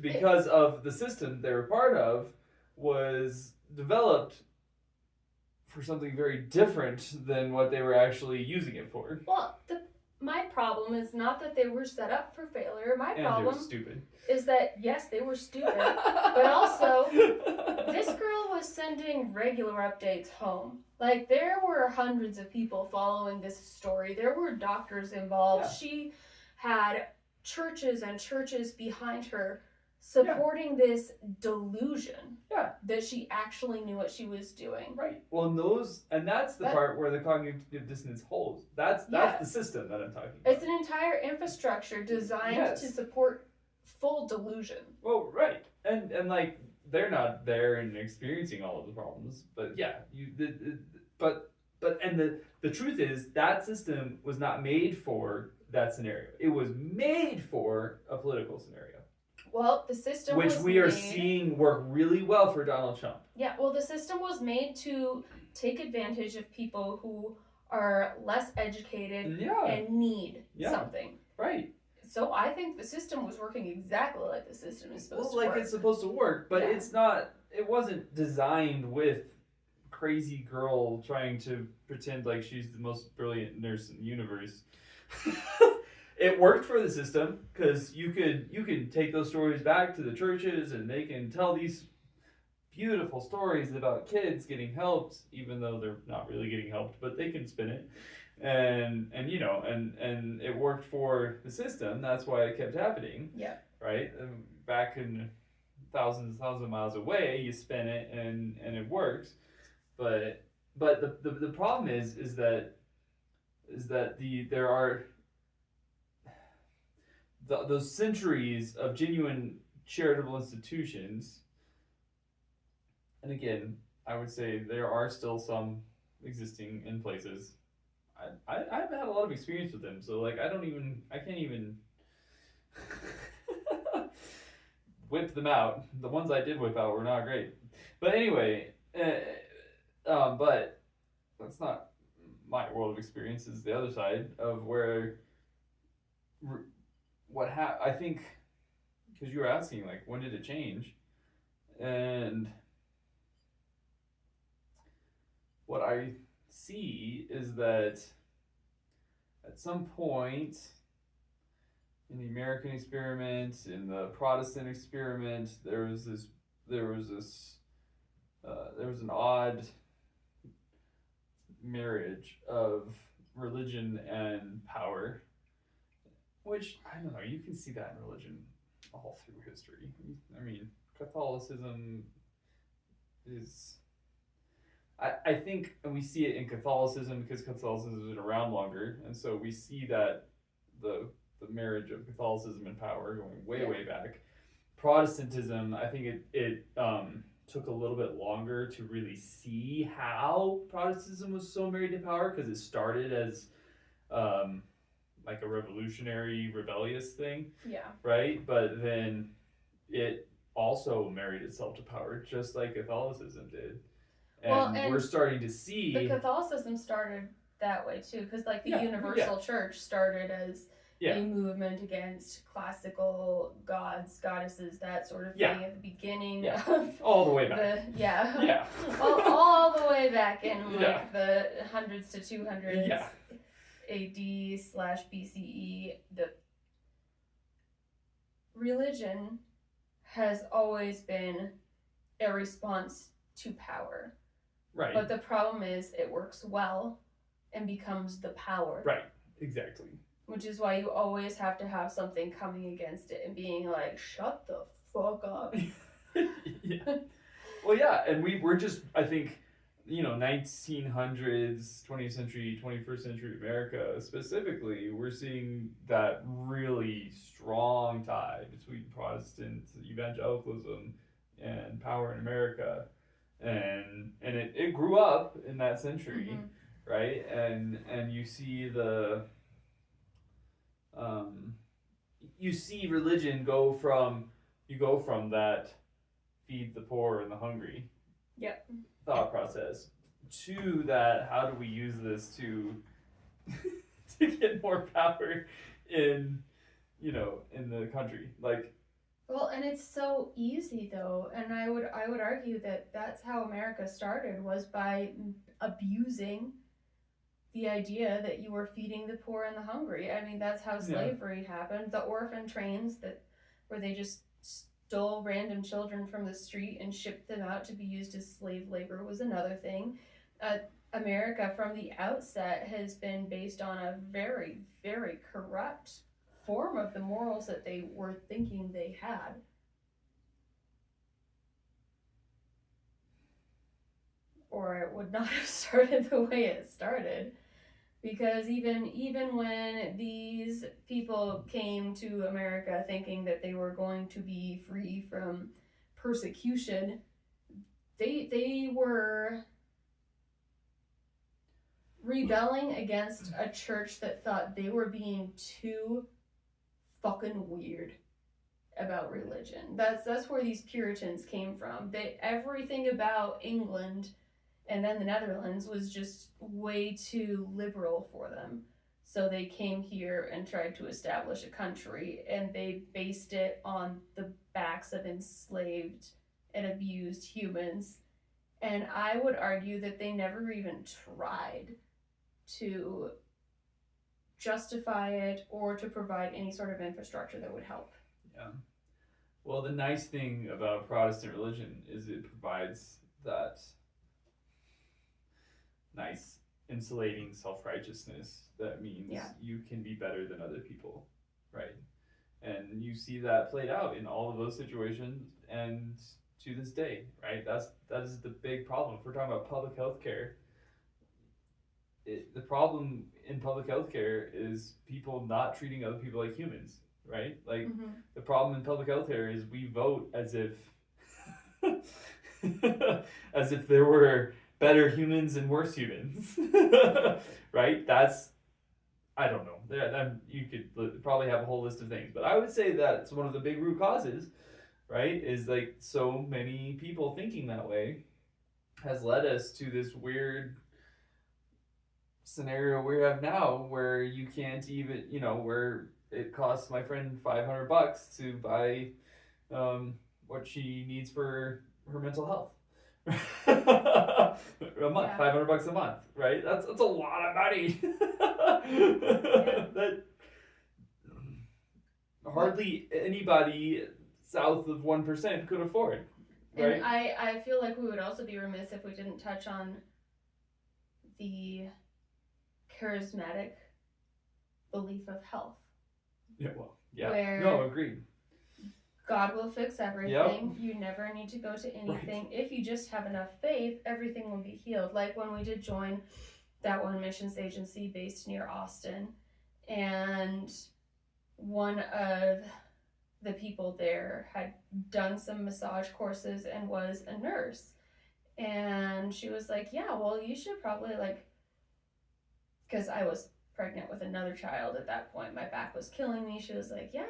Speaker 1: because of the system they were part of was developed for something very different than what they were actually using it for.
Speaker 2: Well, my problem is not that they were set up for failure. My problem
Speaker 1: they were stupid.
Speaker 2: Is that, yes, they were stupid, but also, this girl was sending regular updates home. Like, there were hundreds of people following this story. There were doctors involved. Yeah. She had churches and churches behind her supporting this delusion that she actually knew what she was doing.
Speaker 1: Right. Well, and that's the part where the cognitive dissonance holds. That's the system that I'm talking about.
Speaker 2: It's an entire infrastructure designed to support full delusion.
Speaker 1: Well, right. And like, they're not there and experiencing all of the problems, but the truth is that system was not made for that scenario. It was made for a political scenario.
Speaker 2: Well, the system
Speaker 1: which we are seeing work really well for Donald Trump.
Speaker 2: Yeah, well, the system was made to take advantage of people who are less educated and need something.
Speaker 1: Right.
Speaker 2: So I think the system was working exactly like the system is supposed to work.
Speaker 1: Like it's supposed to work, but it's not. It wasn't designed with crazy girl trying to pretend like she's the most brilliant nurse in the universe. It worked for the system because you could take those stories back to the churches and they can tell these beautiful stories about kids getting helped, even though they're not really getting helped, but they can spin it. And it worked for the system. That's why it kept happening. Yeah. Right? Back in thousands of miles away, you spin it and it works. But the problem is that there are those centuries of genuine charitable institutions, and again, I would say there are still some existing in places. I haven't had a lot of experience with them, so like I can't even whip them out. The ones I did whip out were not great. But anyway, but that's not my world of experience. Is the other side of where I think, because you were asking like when did it change, and what I see is that at some point in the American experiment, in the Protestant experiment, there was an odd marriage of religion and power, which, I don't know, you can see that in religion all through history. I mean, Catholicism is, I think, and we see it in Catholicism because Catholicism has been around longer, and so we see that the marriage of Catholicism and power going way back. Protestantism, I think it took a little bit longer to really see how Protestantism was so married to power, because it started as like a revolutionary, rebellious thing. Yeah. Right? But then it also married itself to power, just like Catholicism did. And we're starting to see...
Speaker 2: The Catholicism started that way, too, because like the Universal Church started as a movement against classical gods, goddesses, that sort of thing at the beginning of
Speaker 1: all the way back.
Speaker 2: all the way back in like the hundreds to 200s AD/BCE. The religion has always been a response to power. Right. But the problem is it works well and becomes the power.
Speaker 1: Right. Exactly.
Speaker 2: Which is why you always have to have something coming against it and being like, shut the fuck up.
Speaker 1: Well, yeah, and we're just, I think, 1900s, 20th century, 21st century America specifically, we're seeing that really strong tie between Protestant evangelicalism and power in America. And it grew up in that century, right? And you see you see religion go from that feed the poor and the hungry thought process to that how do we use this to to get more power in in the country, like.
Speaker 2: Well, and it's so easy though, and I would argue that that's how America started, was by abusing the idea that you were feeding the poor and the hungry. I mean, that's how slavery happened. The orphan trains where they just stole random children from the street and shipped them out to be used as slave labor was another thing. America from the outset has been based on a very, very corrupt form of the morals that they were thinking they had. Or it would not have started the way it started. Because even when these people came to America thinking that they were going to be free from persecution, they were rebelling against a church that thought they were being too fucking weird about religion. That's where these Puritans came from. Everything about England and then the Netherlands was just way too liberal for them. So they came here and tried to establish a country, and they based it on the backs of enslaved and abused humans. And I would argue that they never even tried to justify it or to provide any sort of infrastructure that would help.
Speaker 1: Yeah. Well, the nice thing about Protestant religion is it provides that nice insulating self-righteousness that means you can be better than other people, right? And you see that played out in all of those situations and to this day, right? That is the big problem. If we're talking about public health care, the problem in public health care is people not treating other people like humans, right? Like the problem in public health care is we vote as if as if there were better humans and worse humans, right? That's, I don't know. You could probably have a whole list of things, but I would say that's one of the big root causes, right? Is like so many people thinking that way has led us to this weird scenario we have now where you can't even, where it costs my friend $500 to buy what she needs for her mental health. A month, $500 a month, right? That's a lot of money. That hardly anybody south of 1% could afford, right?
Speaker 2: And I feel like we would also be remiss if we didn't touch on the charismatic belief of health.
Speaker 1: Yeah, well, yeah. Where no, agreed.
Speaker 2: God will fix everything. Yep. You never need to go to anything. Right. If you just have enough faith, everything will be healed. Like when we did join that one missions agency based near Austin, and one of the people there had done some massage courses and was a nurse. And she was like, yeah, well, you should probably because I was pregnant with another child at that point. My back was killing me. She was like, yeah,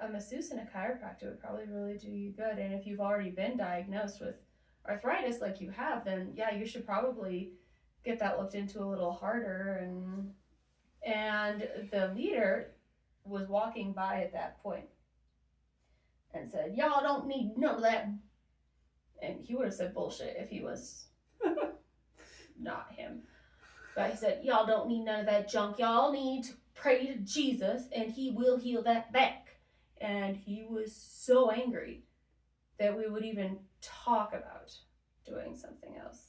Speaker 2: a masseuse and a chiropractor would probably really do you good. And if you've already been diagnosed with arthritis like you have, then yeah, you should probably get that looked into a little harder. And the leader was walking by at that point and said, y'all don't need none of that. And he would have said bullshit if he was not him. But he said, y'all don't need none of that junk. Y'all need to pray to Jesus and he will heal that back. And he was so angry that we would even talk about doing something else.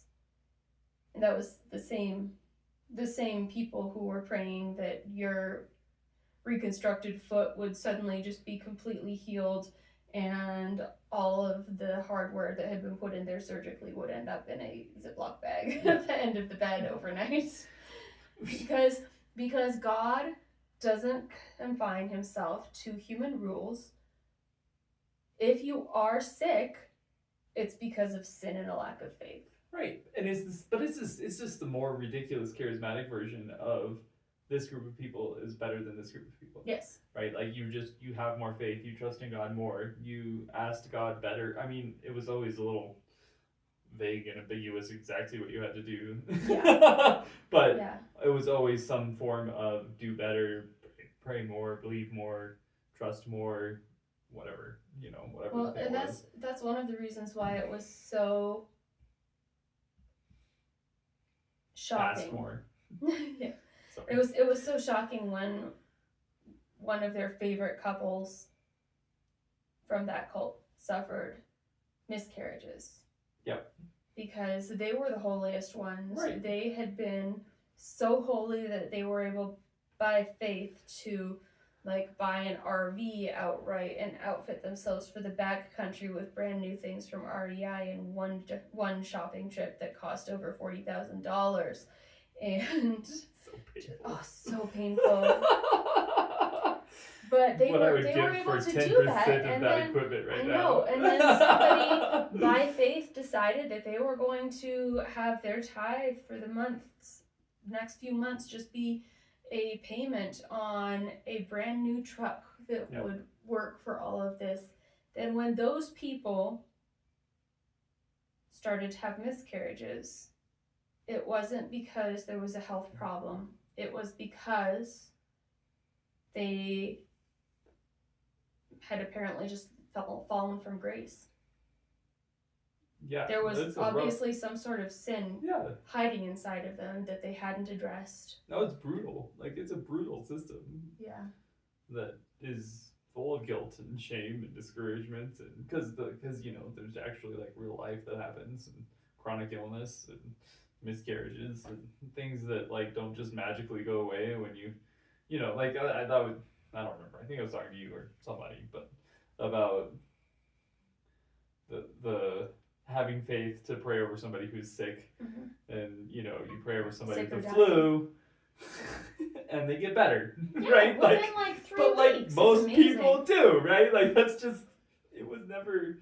Speaker 2: And that was the same people who were praying that your reconstructed foot would suddenly just be completely healed and all of the hardware that had been put in there surgically would end up in a Ziploc bag at the end of the bed overnight. because God doesn't confine himself to human rules. If you are sick, it's because of sin and a lack of faith.
Speaker 1: Right. And it's just the more ridiculous charismatic version of this group of people is better than this group of people.
Speaker 2: Yes.
Speaker 1: Right? Like you have more faith, you trust in God more, you asked God better. I mean, it was always a little vague and ambiguous exactly what you had to do.
Speaker 2: Yeah.
Speaker 1: But
Speaker 2: yeah.
Speaker 1: It was always some form of do better, pray more, believe more, trust more, whatever, whatever.
Speaker 2: Well, and that's one of the reasons why it was so shocking.
Speaker 1: Ask more.
Speaker 2: Yeah. Sorry. It was so shocking when one of their favorite couples from that cult suffered miscarriages.
Speaker 1: Yep.
Speaker 2: Because they were the holiest ones.
Speaker 1: Right.
Speaker 2: They had been so holy that they were able, by faith, to buy an RV outright and outfit themselves for the backcountry with brand new things from REI in one shopping trip that cost over $40,000. And
Speaker 1: so painful.
Speaker 2: Oh, so painful. But they were able to do that, and then
Speaker 1: equipment right
Speaker 2: I know, and then somebody by faith decided that they were going to have their tithe for the next few months just be a payment on a brand new truck that would work for all of this. Then when those people started to have miscarriages, it wasn't because there was a health problem. It was because they had apparently just fallen from grace.
Speaker 1: Yeah.
Speaker 2: There was obviously some sort of sin hiding inside of them that they hadn't addressed.
Speaker 1: No, it's brutal. It's a brutal system.
Speaker 2: Yeah.
Speaker 1: That is full of guilt and shame and discouragement, and because there's actually real life that happens, and chronic illness and miscarriages and things that don't just magically go away when I thought I don't remember. I think I was talking to you or somebody, but about the having faith to pray over somebody who's sick, and you pray over somebody with the flu, and they get better, right?
Speaker 2: Within 3 weeks.
Speaker 1: Most people do, right? That's just it was never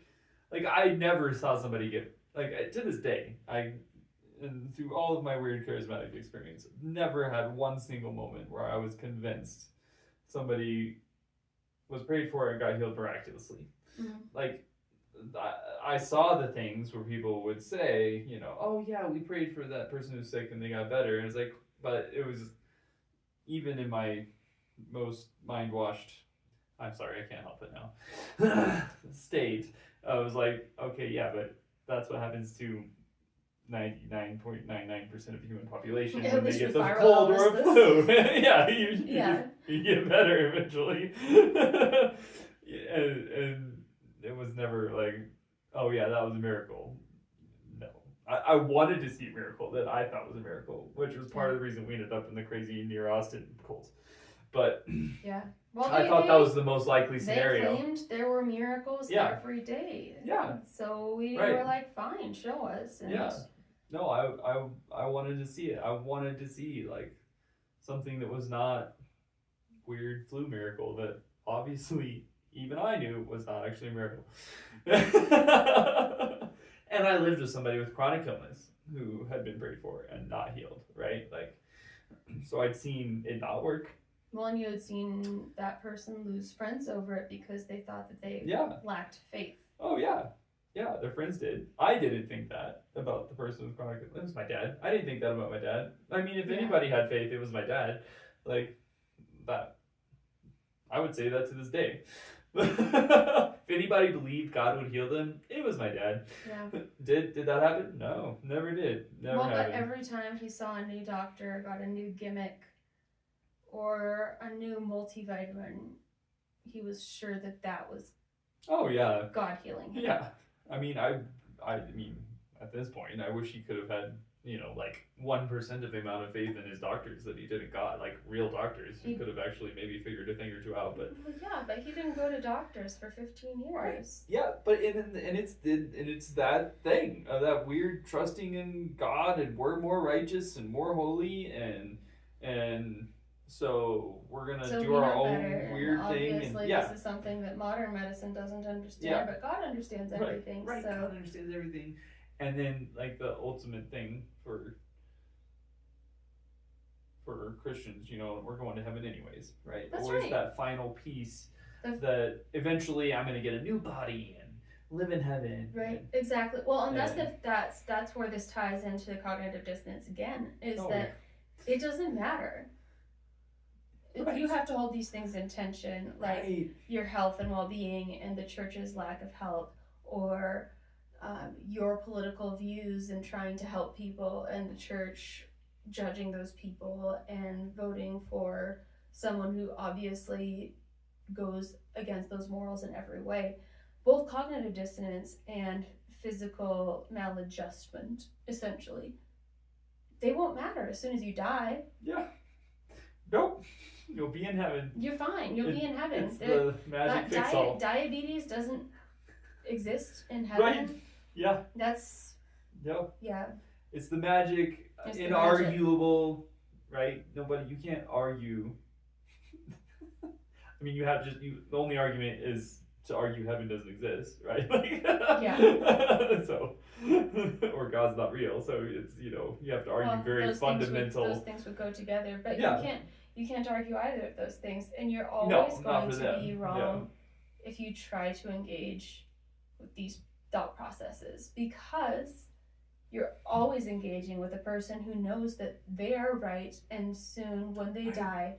Speaker 1: I never saw somebody get to this day. And through all of my weird charismatic experience, never had one single moment where I was convinced somebody was prayed for and got healed miraculously. I saw the things where people would say, oh yeah, we prayed for that person who's sick and they got better. And it's but it was even in my most mind-washed, I'm sorry, I can't help it now, state, I was okay, yeah, but that's what happens to 99.99% of the human population when they get the cold or a flu. You get better eventually. and it was never oh yeah, that was a miracle. No. I wanted to see a miracle that I thought was a miracle, which was part of the reason we ended up in the crazy near Austin cult. But
Speaker 2: yeah. Well,
Speaker 1: I thought that was the most likely scenario.
Speaker 2: They claimed there were miracles every day.
Speaker 1: Yeah.
Speaker 2: So we were fine, show us. And
Speaker 1: no, I wanted to see it. I wanted to see something that was not weird flu miracle that obviously even I knew was not actually a miracle. And I lived with somebody with chronic illness who had been prayed for and not healed, right? So I'd seen it not work.
Speaker 2: Well, and you had seen that person lose friends over it because they thought that they lacked faith.
Speaker 1: Oh, yeah. Yeah, their friends did. I didn't think that about the person with chronic illness. It was my dad. I didn't think that about my dad. I mean, if anybody had faith, it was my dad. That. I would say that to this day. If anybody believed God would heal them, it was my dad.
Speaker 2: Yeah.
Speaker 1: Did that happen? No, never did. Never happened.
Speaker 2: But every time he saw a new doctor, got a new gimmick, or a new multivitamin, he was sure that was God healing him.
Speaker 1: Yeah. I mean, I mean, at this point, I wish he could have had like 1% of the amount of faith in his doctors that he didn't got, like real doctors who could have actually maybe figured a thing or two out. But
Speaker 2: yeah, but he didn't go to doctors for 15 years.
Speaker 1: Right. Yeah, but it's that thing of that weird trusting in God, and we're more righteous and more holy, and so we're gonna do our own weird thing. And
Speaker 2: obviously, this is something that modern medicine doesn't understand, but God understands everything.
Speaker 1: Right.
Speaker 2: So.
Speaker 1: God understands everything, and then like the ultimate thing for Christians, we're going to heaven anyways, right?
Speaker 2: That's
Speaker 1: Always
Speaker 2: right.
Speaker 1: that final piece that eventually I'm going to get a new body and live in heaven.
Speaker 2: Right, exactly. Well, and that's where this ties into the cognitive dissonance again, is that it doesn't matter. If you have to hold these things in tension, like your health and well-being and the church's lack of help, or your political views and trying to help people and the church judging those people and voting for someone who obviously goes against those morals in every way. Both cognitive dissonance and physical maladjustment, essentially, they won't matter as soon as you die.
Speaker 1: Yeah. Nope. You'll be in heaven.
Speaker 2: You're fine. You'll be in heaven.
Speaker 1: It's the magic fix-all.
Speaker 2: Diabetes doesn't exist in heaven.
Speaker 1: Right. Yeah.
Speaker 2: That's...
Speaker 1: Yep.
Speaker 2: Yeah.
Speaker 1: It's the magic. It's inarguable, right? You can't argue. I mean, the only argument is to argue heaven doesn't exist, right?
Speaker 2: Yeah.
Speaker 1: So, or God's not real. So it's, you have to argue very fundamental.
Speaker 2: Those things would go together, but you can't argue either of those things, and you're always going to be wrong if you try to engage with these thought processes, because you're always engaging with a person who knows that they are right, and soon when they die,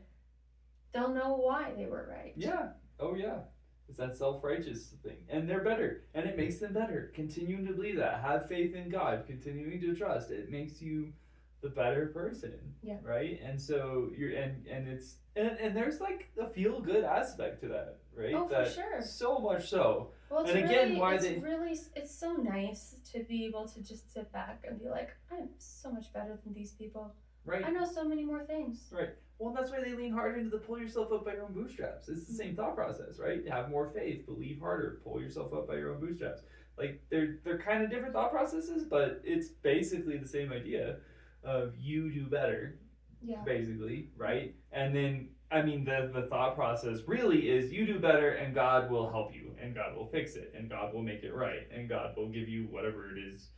Speaker 2: they'll know why they were right.
Speaker 1: Yeah. Oh, yeah. It's that self-righteous thing. And they're better. And it makes them better. Continuing to believe that. Have faith in God. Continuing to trust. It makes you the better person.
Speaker 2: Yeah.
Speaker 1: Right? And so and there's like a feel-good aspect to that, right?
Speaker 2: Oh, for sure.
Speaker 1: So much so.
Speaker 2: Well, it's so nice to be able to just sit back and be like, I'm so much better than these people.
Speaker 1: Right.
Speaker 2: I know so many more things.
Speaker 1: Right. Well, that's why they lean harder into the pull yourself up by your own bootstraps. It's the same thought process, right? Have more faith, believe harder, pull yourself up by your own bootstraps. Like they're kind of different thought processes, but it's basically the same idea of you do better.
Speaker 2: Yeah.
Speaker 1: Basically, right? And then the thought process really is you do better and God will help you and God will fix it and God will make it right and God will give you whatever it is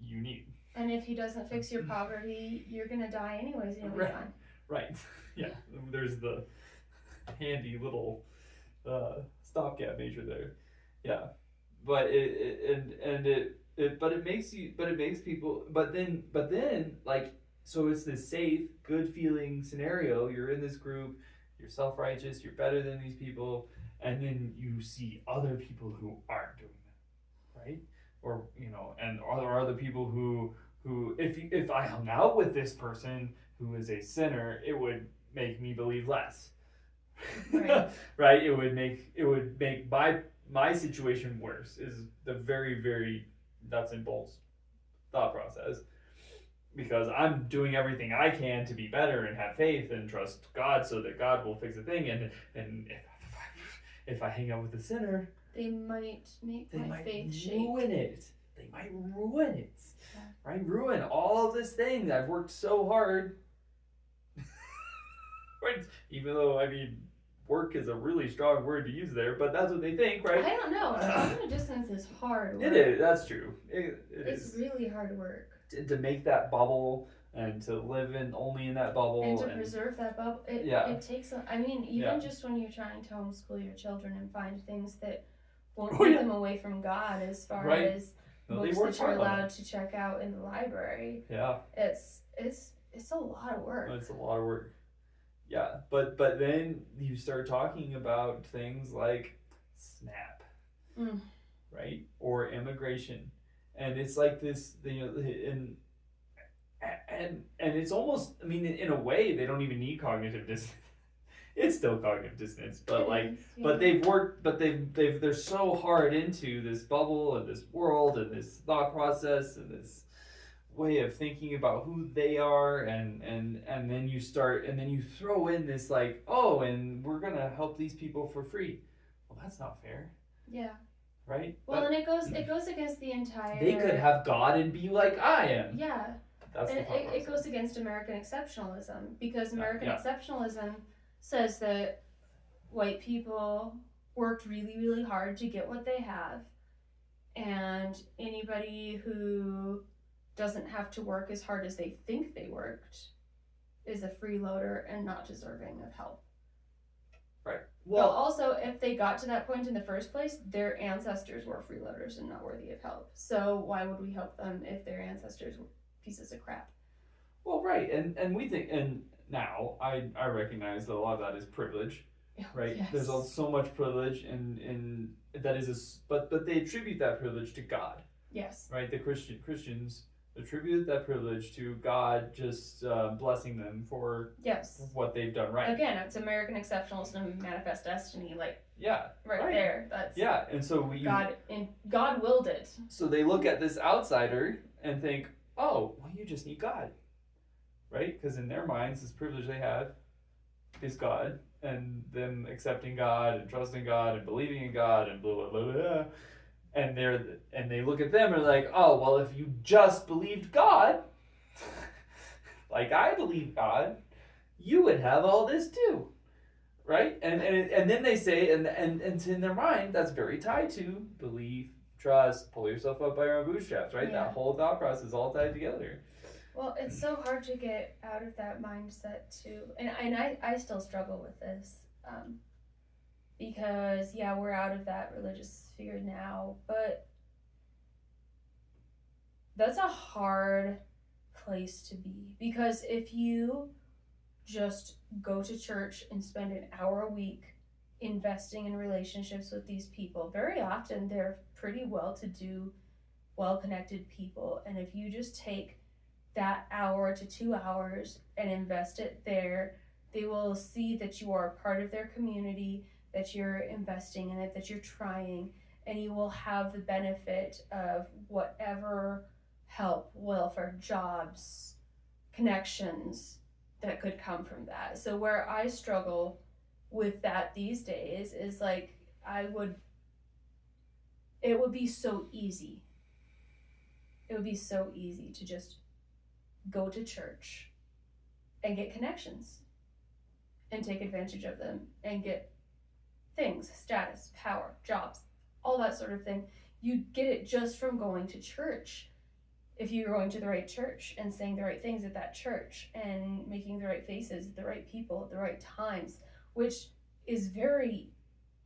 Speaker 1: you need.
Speaker 2: And if he doesn't fix your poverty, you're going to die anyways and you'll be fine.
Speaker 1: Right. Yeah. There's the handy little stopgap measure there. Yeah. But it makes people, but then like, so it's this safe, good feeling scenario. You're in this group, you're self-righteous, you're better than these people, and then you see other people who aren't doing that, right? Or, and there are other people who if I hung out with this person who is a sinner, it would make me believe less.
Speaker 2: Right.
Speaker 1: Right? It would make my situation worse, is the very, very nuts and bolts thought process. Because I'm doing everything I can to be better and have faith and trust God so that God will fix the thing. And if I hang out with a sinner,
Speaker 2: they might make my faith shake.
Speaker 1: They might ruin it.
Speaker 2: Yeah.
Speaker 1: Right? Ruin all of this thing that I've worked so hard. Right? Even though, work is a really strong word to use there, but that's what they think, right?
Speaker 2: I don't know. Cognitive dissonance is hard work.
Speaker 1: It is. That's true.
Speaker 2: It's really hard work.
Speaker 1: To make that bubble and to live only in that bubble
Speaker 2: and to preserve that bubble, it takes just when you're trying to homeschool your children and find things that won't keep them away from God, as far as books that you're allowed to check out in the library.
Speaker 1: Yeah,
Speaker 2: it's a lot of work.
Speaker 1: It's a lot of work. Yeah, but then you start talking about things like SNAP, right, or immigration. And it's like this, and it's almost, in a way, they don't even need cognitive dissonance. It's still cognitive dissonance, but but they're so hard into this bubble and this world and this thought process and this way of thinking about who they are, and then you throw in this like, oh, and we're gonna help these people for free. Well, that's not fair.
Speaker 2: Yeah.
Speaker 1: Right?
Speaker 2: Well, and it goes against the entire.
Speaker 1: They could have God and be like I am.
Speaker 2: Yeah.
Speaker 1: That's
Speaker 2: and
Speaker 1: the
Speaker 2: it goes against American exceptionalism, because American exceptionalism says that white people worked really, really hard to get what they have, and anybody who doesn't have to work as hard as they think they worked is a freeloader and not deserving of help.
Speaker 1: Right.
Speaker 2: Well, also, if they got to that point in the first place, their ancestors were freeloaders and not worthy of help. So why would we help them if their ancestors were pieces of crap?
Speaker 1: Well, right, and we think, and now I recognize that a lot of that is privilege, right?
Speaker 2: Yes.
Speaker 1: There's so much privilege in that is but they attribute that privilege to God.
Speaker 2: Yes.
Speaker 1: Right. The Christians attribute that privilege to God just blessing them for what they've done right.
Speaker 2: Again, it's American exceptionalism, manifest destiny, like right there. That's
Speaker 1: and so
Speaker 2: God willed it.
Speaker 1: So they look at this outsider and think, oh, well, you just need God, right? Because in their minds, this privilege they have is God, and them accepting God and trusting God and believing in God and blah blah blah blah. And they look at them and are like, oh, well, if you just believed God, like I believe God, you would have all this too, right? And then they say, and in their mind, that's very tied to belief, trust, pull yourself up by your own bootstraps, right?
Speaker 2: Yeah.
Speaker 1: That whole thought process is all tied together.
Speaker 2: Well, it's so hard to get out of that mindset too, and I still struggle with this. Because we're out of that religious sphere now, but that's a hard place to be, because if you just go to church and spend an hour a week investing in relationships with these people, very often they're pretty well-to-do, well-connected people, and if you just take that hour to 2 hours and invest it there, they will see that you are a part of their community, that you're investing in it, that you're trying, and you will have the benefit of whatever help, welfare, jobs, connections that could come from that. So where I struggle with that these days is like, it would be so easy. It would be so easy to just go to church and get connections and take advantage of them and get things, status, power, jobs, all that sort of thing. You get it just from going to church. If you're going to the right church and saying the right things at that church and making the right faces, the right people at the right times, which is very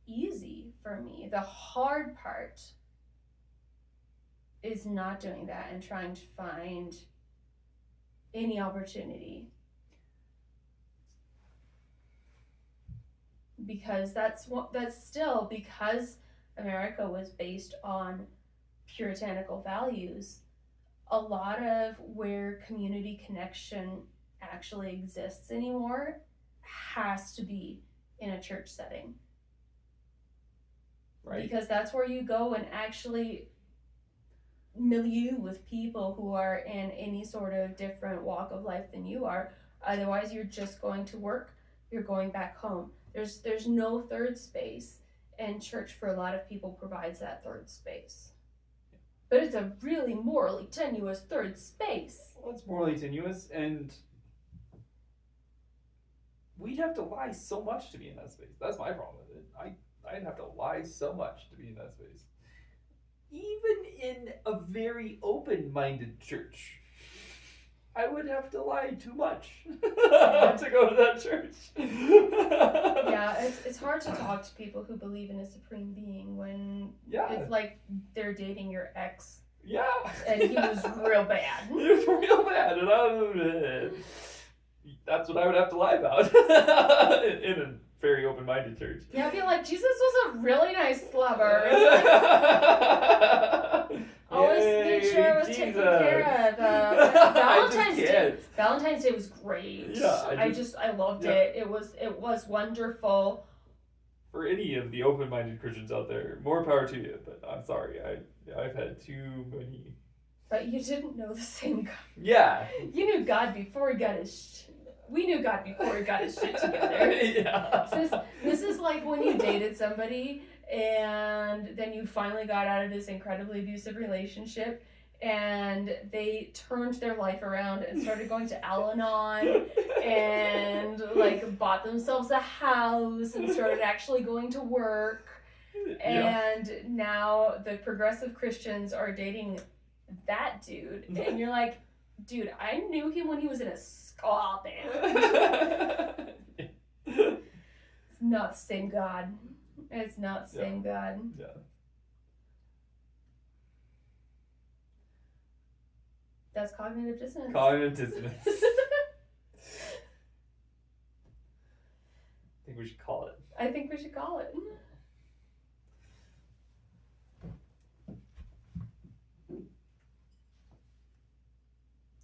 Speaker 2: easy for me. The hard part is not doing that and trying to find any opportunity. Because that's still, because America was based on puritanical values, a lot of where community connection actually exists anymore has to be in a church setting. Right. Because that's where you go and actually milieu with people who are in any sort of different walk of life than you are. Otherwise, you're just going to work, you're going back home. There's no third space, and church for a lot of people provides that third space. But it's a really morally tenuous third space.
Speaker 1: Well, it's morally tenuous, and we'd have to lie so much to be in that space. That's my problem with it. I'd have to lie so much to be in that space. Even in a very open-minded church, I would have to lie too much to go to that church.
Speaker 2: Yeah, it's hard to talk to people who believe in a supreme being when it's like they're dating your ex.
Speaker 1: Yeah.
Speaker 2: And he was real bad.
Speaker 1: He was real bad, and that's what I would have to lie about in a very open-minded church.
Speaker 2: Yeah, I'd be like, Jesus was a really nice lover. Always made sure I was taken care of. Valentine's Day was great.
Speaker 1: Yeah,
Speaker 2: I loved it. It was wonderful.
Speaker 1: For any of the open-minded Christians out there, more power to you. But I'm sorry, I've had too many
Speaker 2: But you didn't know the same God.
Speaker 1: Yeah.
Speaker 2: You knew God before he got his we knew God before he got his shit together.
Speaker 1: Yeah.
Speaker 2: So this is like when you dated somebody and then you finally got out of this incredibly abusive relationship and they turned their life around and started going to Al-Anon and like bought themselves a house and started actually going to work. And now the progressive Christians are dating that dude. And you're like, dude, I knew him when he was in a ska band. It's not the same God. It's not the same God.
Speaker 1: Yeah.
Speaker 2: That's cognitive dissonance.
Speaker 1: Cognitive dissonance. I think we should call it.
Speaker 2: I think we should call it.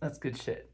Speaker 1: That's good shit.